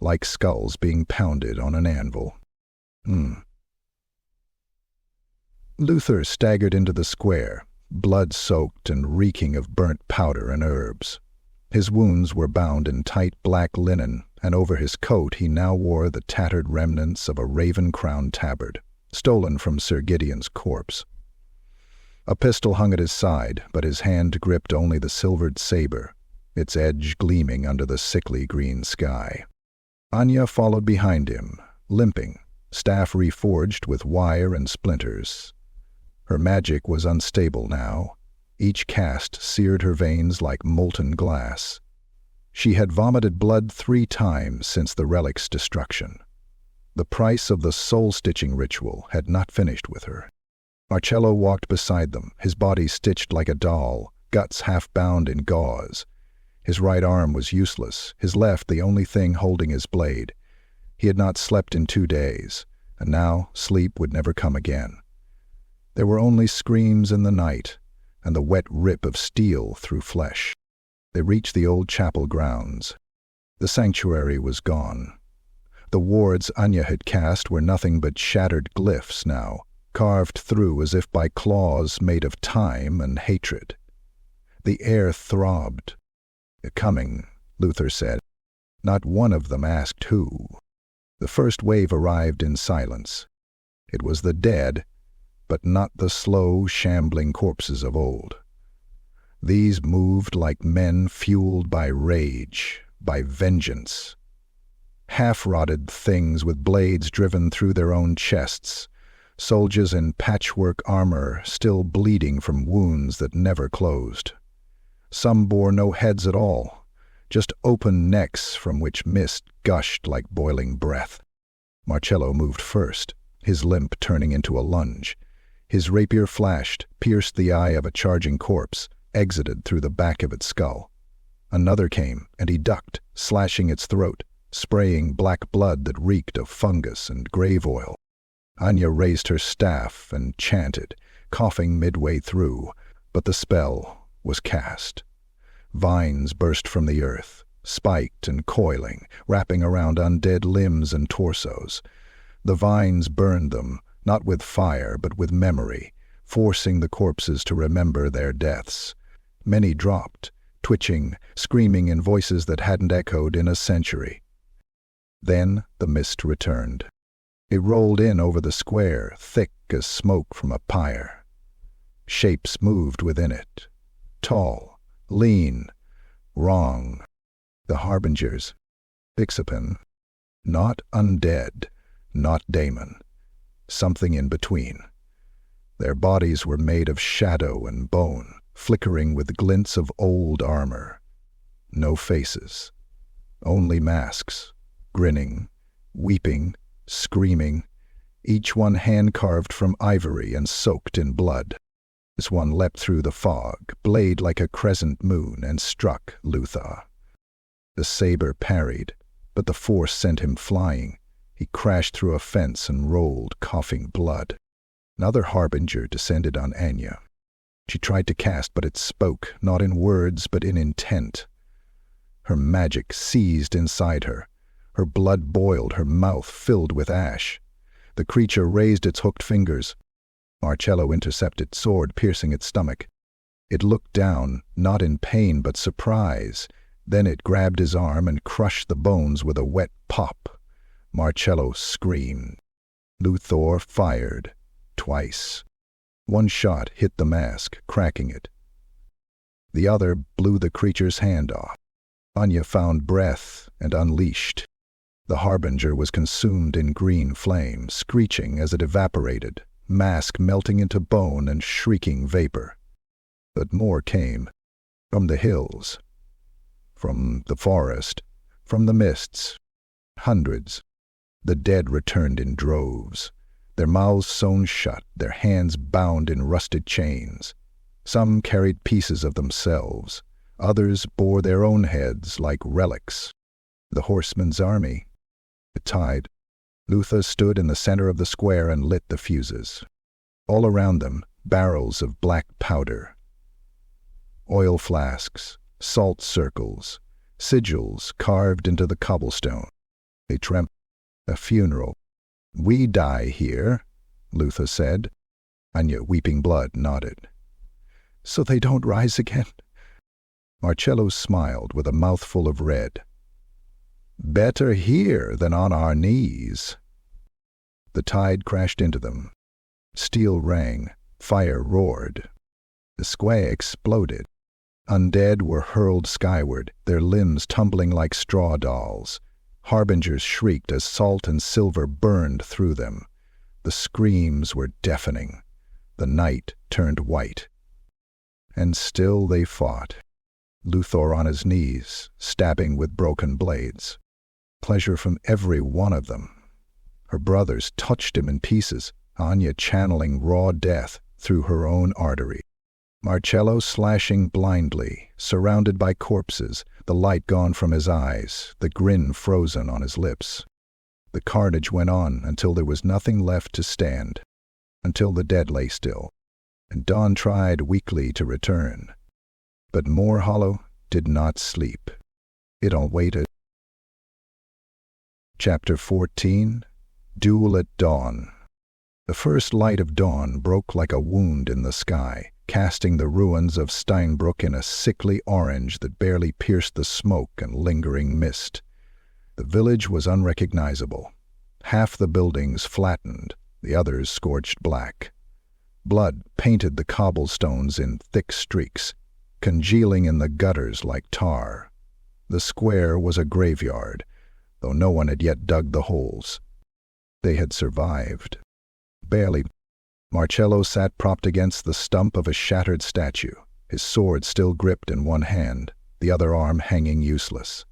like skulls being pounded on an anvil. Luther staggered into the square, blood-soaked and reeking of burnt powder and herbs. His wounds were bound in tight black linen, and over his coat he now wore the tattered remnants of a raven-crowned tabard, stolen from Sir Gideon's corpse. A pistol hung at his side, but his hand gripped only the silvered saber, its edge gleaming under the sickly green sky. Anya followed behind him, limping, staff reforged with wire and splinters. Her magic was unstable now. Each cast seared her veins like molten glass. She had vomited blood 3 times since the relic's destruction. The price of the soul-stitching ritual had not finished with her. Morrhollow walked beside them, his body stitched like a doll, guts half bound in gauze. His right arm was useless, his left the only thing holding his blade. He had not slept in 2 days, and now sleep would never come again. There were only screams in the night, and the wet rip of steel through flesh. They reached the old chapel grounds. The sanctuary was gone. The wards Anya had cast were nothing but shattered glyphs now, carved through as if by claws made of time and hatred. The air throbbed. "Coming," Luther said. Not one of them asked who. The first wave arrived in silence. It was the dead, but not the slow, shambling corpses of old. These moved like men fueled by rage, by vengeance. Half-rotted things with blades driven through their own chests, soldiers in patchwork armor still bleeding from wounds that never closed. Some bore no heads at all, just open necks from which mist gushed like boiling breath. Morrhollow moved first, his limp turning into a lunge. His rapier flashed, pierced the eye of a charging corpse, exited through the back of its skull. Another came, and he ducked, slashing its throat, spraying black blood that reeked of fungus and grave oil. Anya raised her staff and chanted, coughing midway through, but the spell was cast. Vines burst from the earth, spiked and coiling, wrapping around undead limbs and torsos. The vines burned them, not with fire but with memory, forcing the corpses to remember their deaths. Many dropped, twitching, screaming in voices that hadn't echoed in a century. Then the mist returned. It rolled in over the square, thick as smoke from a pyre. Shapes moved within it, tall, lean, wrong. The harbingers, Bixapen, not undead, not daemon, something in between. Their bodies were made of shadow and bone, flickering with glints of old armor. No faces, only masks, grinning, weeping, screaming, each one hand-carved from ivory and soaked in blood. This one leapt through the fog, blade like a crescent moon, and struck Luther. The saber parried, but the force sent him flying. He crashed through a fence and rolled, coughing blood. Another harbinger descended on Anya. She tried to cast, but it spoke, not in words, but in intent. Her magic seized inside her. Her blood boiled, her mouth filled with ash. The creature raised its hooked fingers. Morrhollow intercepted, sword piercing its stomach. It looked down, not in pain but surprise. Then it grabbed his arm and crushed the bones with a wet pop. Morrhollow screamed. Luther fired, twice. One shot hit the mask, cracking it. The other blew the creature's hand off. Anya found breath and unleashed. The harbinger was consumed in green flame, screeching as it evaporated, mask melting into bone and shrieking vapor. But more came. From the hills. From the forest. From the mists. Hundreds. The dead returned in droves, their mouths sewn shut, their hands bound in rusted chains. Some carried pieces of themselves. Others bore their own heads like relics. The horseman's army. The tide. Luther stood in the center of the square and lit the fuses. All around them, barrels of black powder. oil flasks, salt circles, sigils carved into the cobblestone. They trembled. A funeral. "We die here," Luther said. Anya, weeping blood, nodded. "So they don't rise again?" Morrhollow smiled with a mouthful of red. "Better here than on our knees." The tide crashed into them. Steel rang, fire roared. The square exploded. Undead were hurled skyward, their limbs tumbling like straw dolls. Harbingers shrieked as salt and silver burned through them. The screams were deafening. The night turned white. And still they fought. Luther on his knees, stabbing with broken blades. Pleasure from every one of them. Her brothers touched him in pieces, Anya channeling raw death through her own artery. Morrhollow slashing blindly, surrounded by corpses, the light gone from his eyes, the grin frozen on his lips. The carnage went on until there was nothing left to stand, until the dead lay still, and dawn tried weakly to return. But Morrhollow did not sleep. It awaited. Chapter 14. Duel at Dawn. The first light of dawn broke like a wound in the sky, casting the ruins of Steinbrück in a sickly orange that barely pierced the smoke and lingering mist. The village was unrecognizable. Half the buildings flattened, the others scorched black. Blood painted the cobblestones in thick streaks, congealing in the gutters like tar. The square was a graveyard, though no one had yet dug the holes. They had survived. Barely. Morrhollow sat propped against the stump of a shattered statue, his sword still gripped in one hand, the other arm hanging useless.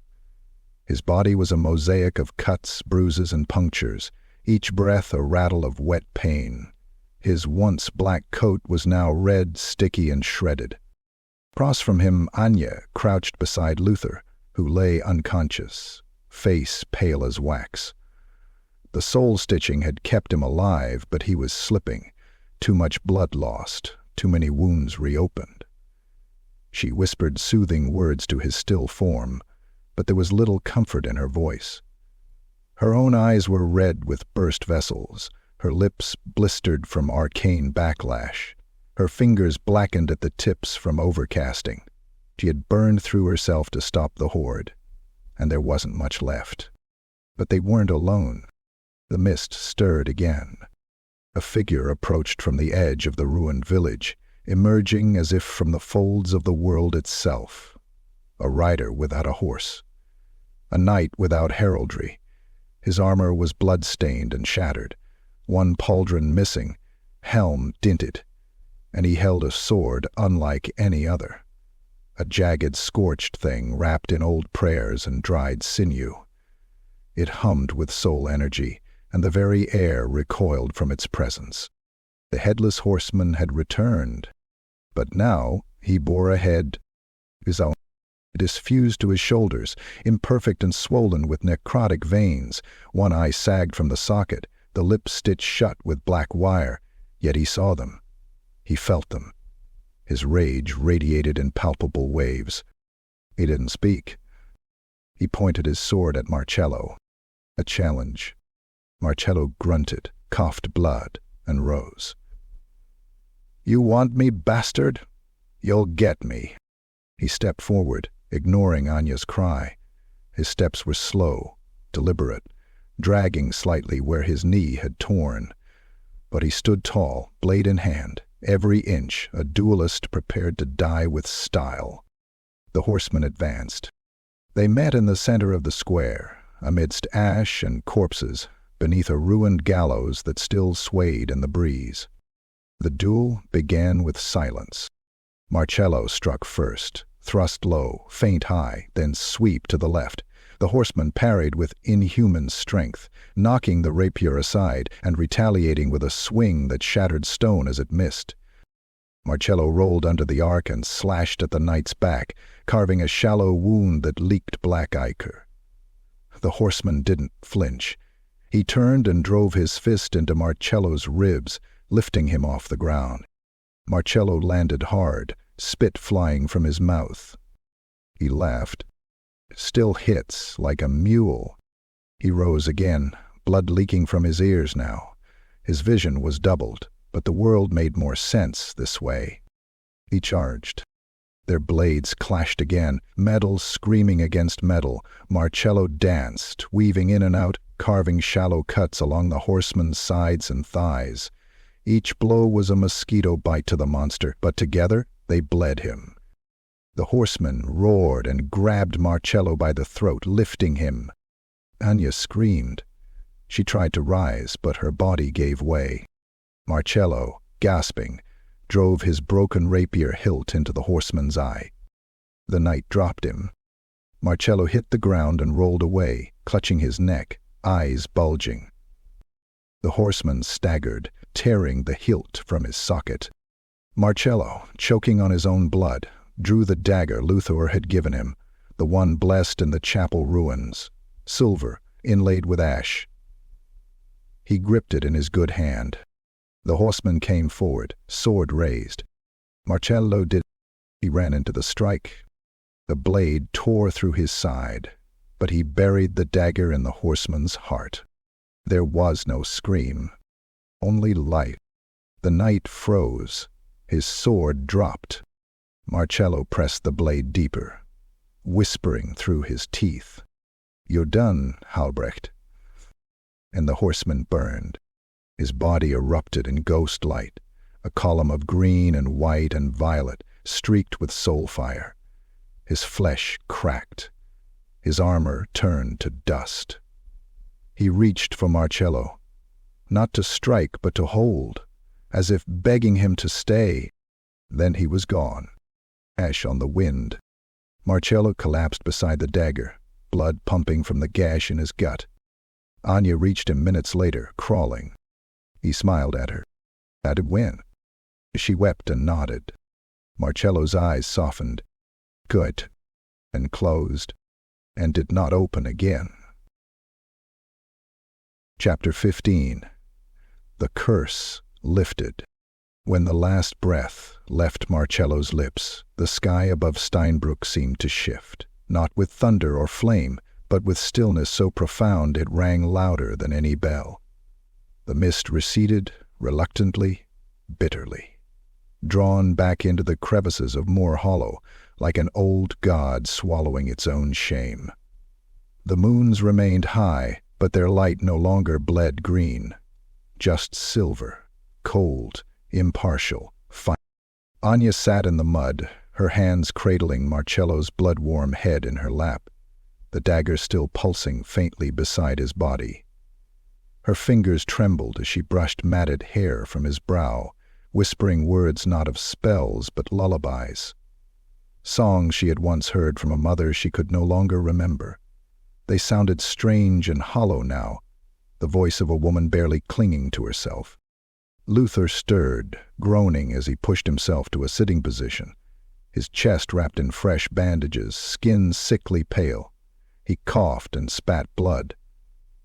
His body was a mosaic of cuts, bruises, and punctures, each breath a rattle of wet pain. His once black coat was now red, sticky, and shredded. Across from him, Anya crouched beside Luther, who lay unconscious, face pale as wax. The soul-stitching had kept him alive, but he was slipping. Too much blood lost, too many wounds reopened. She whispered soothing words to his still form, but there was little comfort in her voice. Her own eyes were red with burst vessels, her lips blistered from arcane backlash, her fingers blackened at the tips from overcasting. She had burned through herself to stop the horde, and there wasn't much left. But they weren't alone. The mist stirred again. A figure approached from the edge of the ruined village, emerging as if from the folds of the world itself. A rider without a horse. A knight without heraldry. His armor was blood-stained and shattered, one pauldron missing, helm dinted, and he held a sword unlike any other. A jagged, scorched thing wrapped in old prayers and dried sinew. It hummed with soul energy, and the very air recoiled from its presence. The Headless Horseman had returned, but now he bore a head, his own. It is fused to his shoulders, imperfect and swollen with necrotic veins. One eye sagged from the socket, the lips stitched shut with black wire, yet he saw them. He felt them. His rage radiated in palpable waves. He didn't speak. He pointed his sword at Morrhollow. A challenge. Morrhollow grunted, coughed blood, and rose. "You want me, bastard? You'll get me." He stepped forward, ignoring Anya's cry. His steps were slow, deliberate, dragging slightly where his knee had torn. But he stood tall, blade in hand, every inch a duelist prepared to die with style. The horsemen advanced. They met in the center of the square, amidst ash and corpses, beneath a ruined gallows that still swayed in the breeze. The duel began with silence. Morrhollow struck first, thrust low, feint high, then sweep to the left. The horseman parried with inhuman strength, knocking the rapier aside and retaliating with a swing that shattered stone as it missed. Morrhollow rolled under the arc and slashed at the knight's back, carving a shallow wound that leaked black ichor. The horseman didn't flinch. He turned and drove his fist into Morrhollow's ribs, lifting him off the ground. Morrhollow landed hard, spit flying from his mouth. He laughed. "Still hits, like a mule." He rose again, blood leaking from his ears now. His vision was doubled, but the world made more sense this way. He charged. Their blades clashed again, metal screaming against metal. Morrhollow danced, weaving in and out, carving shallow cuts along the horseman's sides and thighs. Each blow was a mosquito bite to the monster, but together they bled him. The horseman roared and grabbed Morrhollow by the throat, lifting him. Anya screamed. She tried to rise, but her body gave way. Morrhollow, gasping, drove his broken rapier hilt into the horseman's eye. The knight dropped him. Morrhollow hit the ground and rolled away, clutching his neck, eyes bulging. The horseman staggered, tearing the hilt from his socket. Morrhollow, choking on his own blood, drew the dagger Luthor had given him, the one blessed in the chapel ruins, silver, inlaid with ash. He gripped it in his good hand. The horseman came forward, sword raised. Morrhollow did. He ran into the strike. The blade tore through his side, but he buried the dagger in the horseman's heart. There was no scream, only life. The knight froze. His sword dropped. Morrhollow pressed the blade deeper, whispering through his teeth, "You're done, Albrecht." And the horseman burned. His body erupted in ghost light, a column of green and white and violet, streaked with soul fire. His flesh cracked. His armor turned to dust. He reached for Morrhollow, not to strike but to hold, as if begging him to stay. Then he was gone, ash on the wind. Morrhollow collapsed beside the dagger, blood pumping from the gash in his gut. Anya reached him minutes later, crawling. He smiled at her. "That'd win." She wept and nodded. Morrhollow's eyes softened. "Good," and closed, and did not open again. Chapter 15. The curse lifted. When the last breath left Morrhollow's lips, the sky above Steinbrück seemed to shift, not with thunder or flame, but with stillness so profound it rang louder than any bell. The mist receded, reluctantly, bitterly, drawn back into the crevices of Morrhollow like an old god swallowing its own shame. The moons remained high, but their light no longer bled green, just silver, cold, impartial, fine. Anya sat in the mud, her hands cradling Morrhollow's blood-warm head in her lap, the dagger still pulsing faintly beside his body. Her fingers trembled as she brushed matted hair from his brow, whispering words not of spells but lullabies. Songs she had once heard from a mother she could no longer remember. They sounded strange and hollow now, the voice of a woman barely clinging to herself. Luthor stirred, groaning as he pushed himself to a sitting position, his chest wrapped in fresh bandages, skin sickly pale. He coughed and spat blood.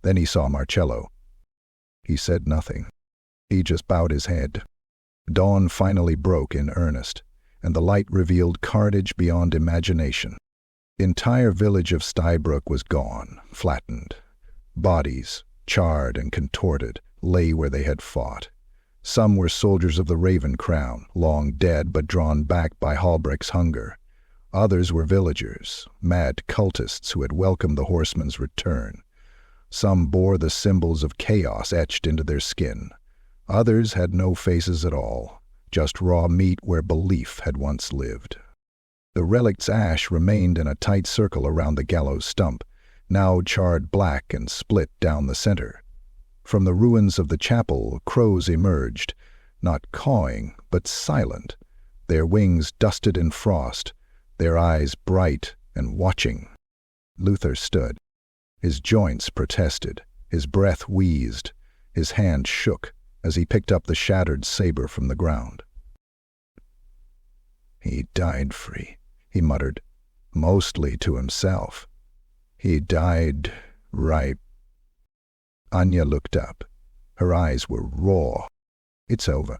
Then he saw Morrhollow. He said nothing. He just bowed his head. Dawn finally broke in earnest, and the light revealed carnage beyond imagination. The entire village of Steinbrück was gone, flattened. Bodies, charred and contorted, lay where they had fought. Some were soldiers of the Raven Crown, long dead but drawn back by Albrecht's hunger. Others were villagers, mad cultists who had welcomed the horseman's return. Some bore the symbols of chaos etched into their skin. Others had no faces at all, just raw meat where belief had once lived. The relic's ash remained in a tight circle around the gallows stump, now charred black and split down the center. From the ruins of the chapel, crows emerged, not cawing, but silent, their wings dusted in frost, their eyes bright and watching. Luthor stood. His joints protested, his breath wheezed, his hand shook as he picked up the shattered saber from the ground. "He died free," he muttered, mostly to himself. "He died right." Anya looked up. Her eyes were raw. "It's over."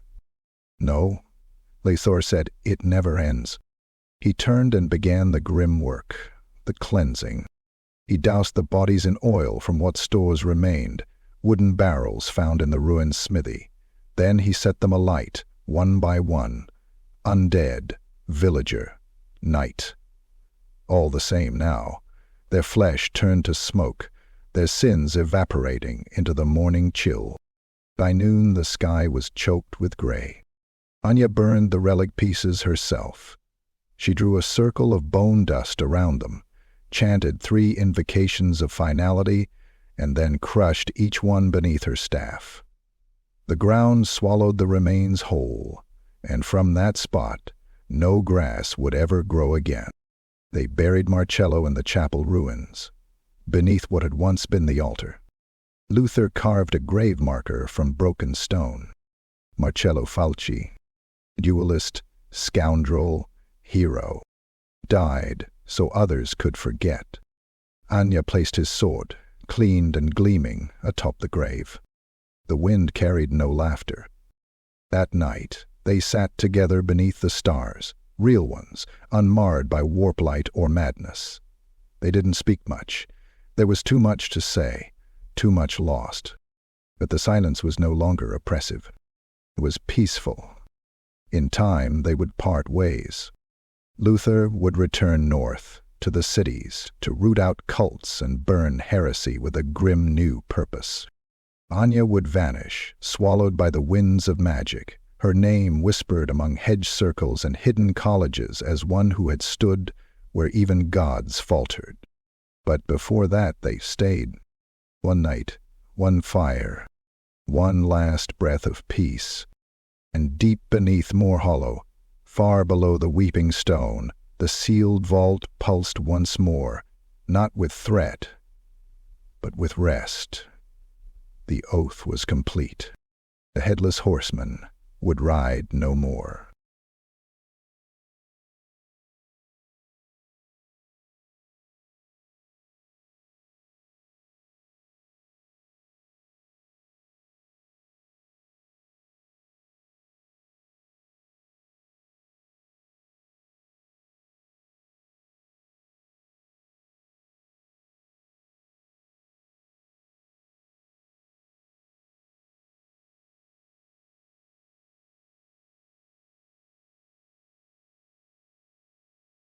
"No, Lathor said, "It never ends." He turned and began the grim work, the cleansing. He doused the bodies in oil from what stores remained, wooden barrels found in the ruined smithy. Then he set them alight, one by one. Undead, villager, knight. All the same now. Their flesh turned to smoke, their sins evaporating into the morning chill. By noon the sky was choked with gray. Anya burned the relic pieces herself. She drew a circle of bone dust around them, chanted 3 invocations of finality, and then crushed each one beneath her staff. The ground swallowed the remains whole, and from that spot no grass would ever grow again. They buried Morrhollow in the chapel ruins, beneath what had once been the altar. Luther carved a grave marker from broken stone. Morrhollow Falchi, duelist, scoundrel, hero, died so others could forget. Anya placed his sword, cleaned and gleaming, atop the grave. The wind carried no laughter. That night they sat together beneath the stars, real ones, unmarred by warp light or madness. They didn't speak much. There was too much to say, too much lost. But the silence was no longer oppressive. It was peaceful. In time they would part ways. Luther would return north, to the cities, to root out cults and burn heresy with a grim new purpose. Anya would vanish, swallowed by the winds of magic, her name whispered among hedge circles and hidden colleges as one who had stood where even gods faltered. But before that they stayed. One night, one fire, one last breath of peace. And deep beneath Morrhollow, far below the weeping stone, the sealed vault pulsed once more, not with threat, but with rest. The oath was complete. The Headless Horseman would ride no more.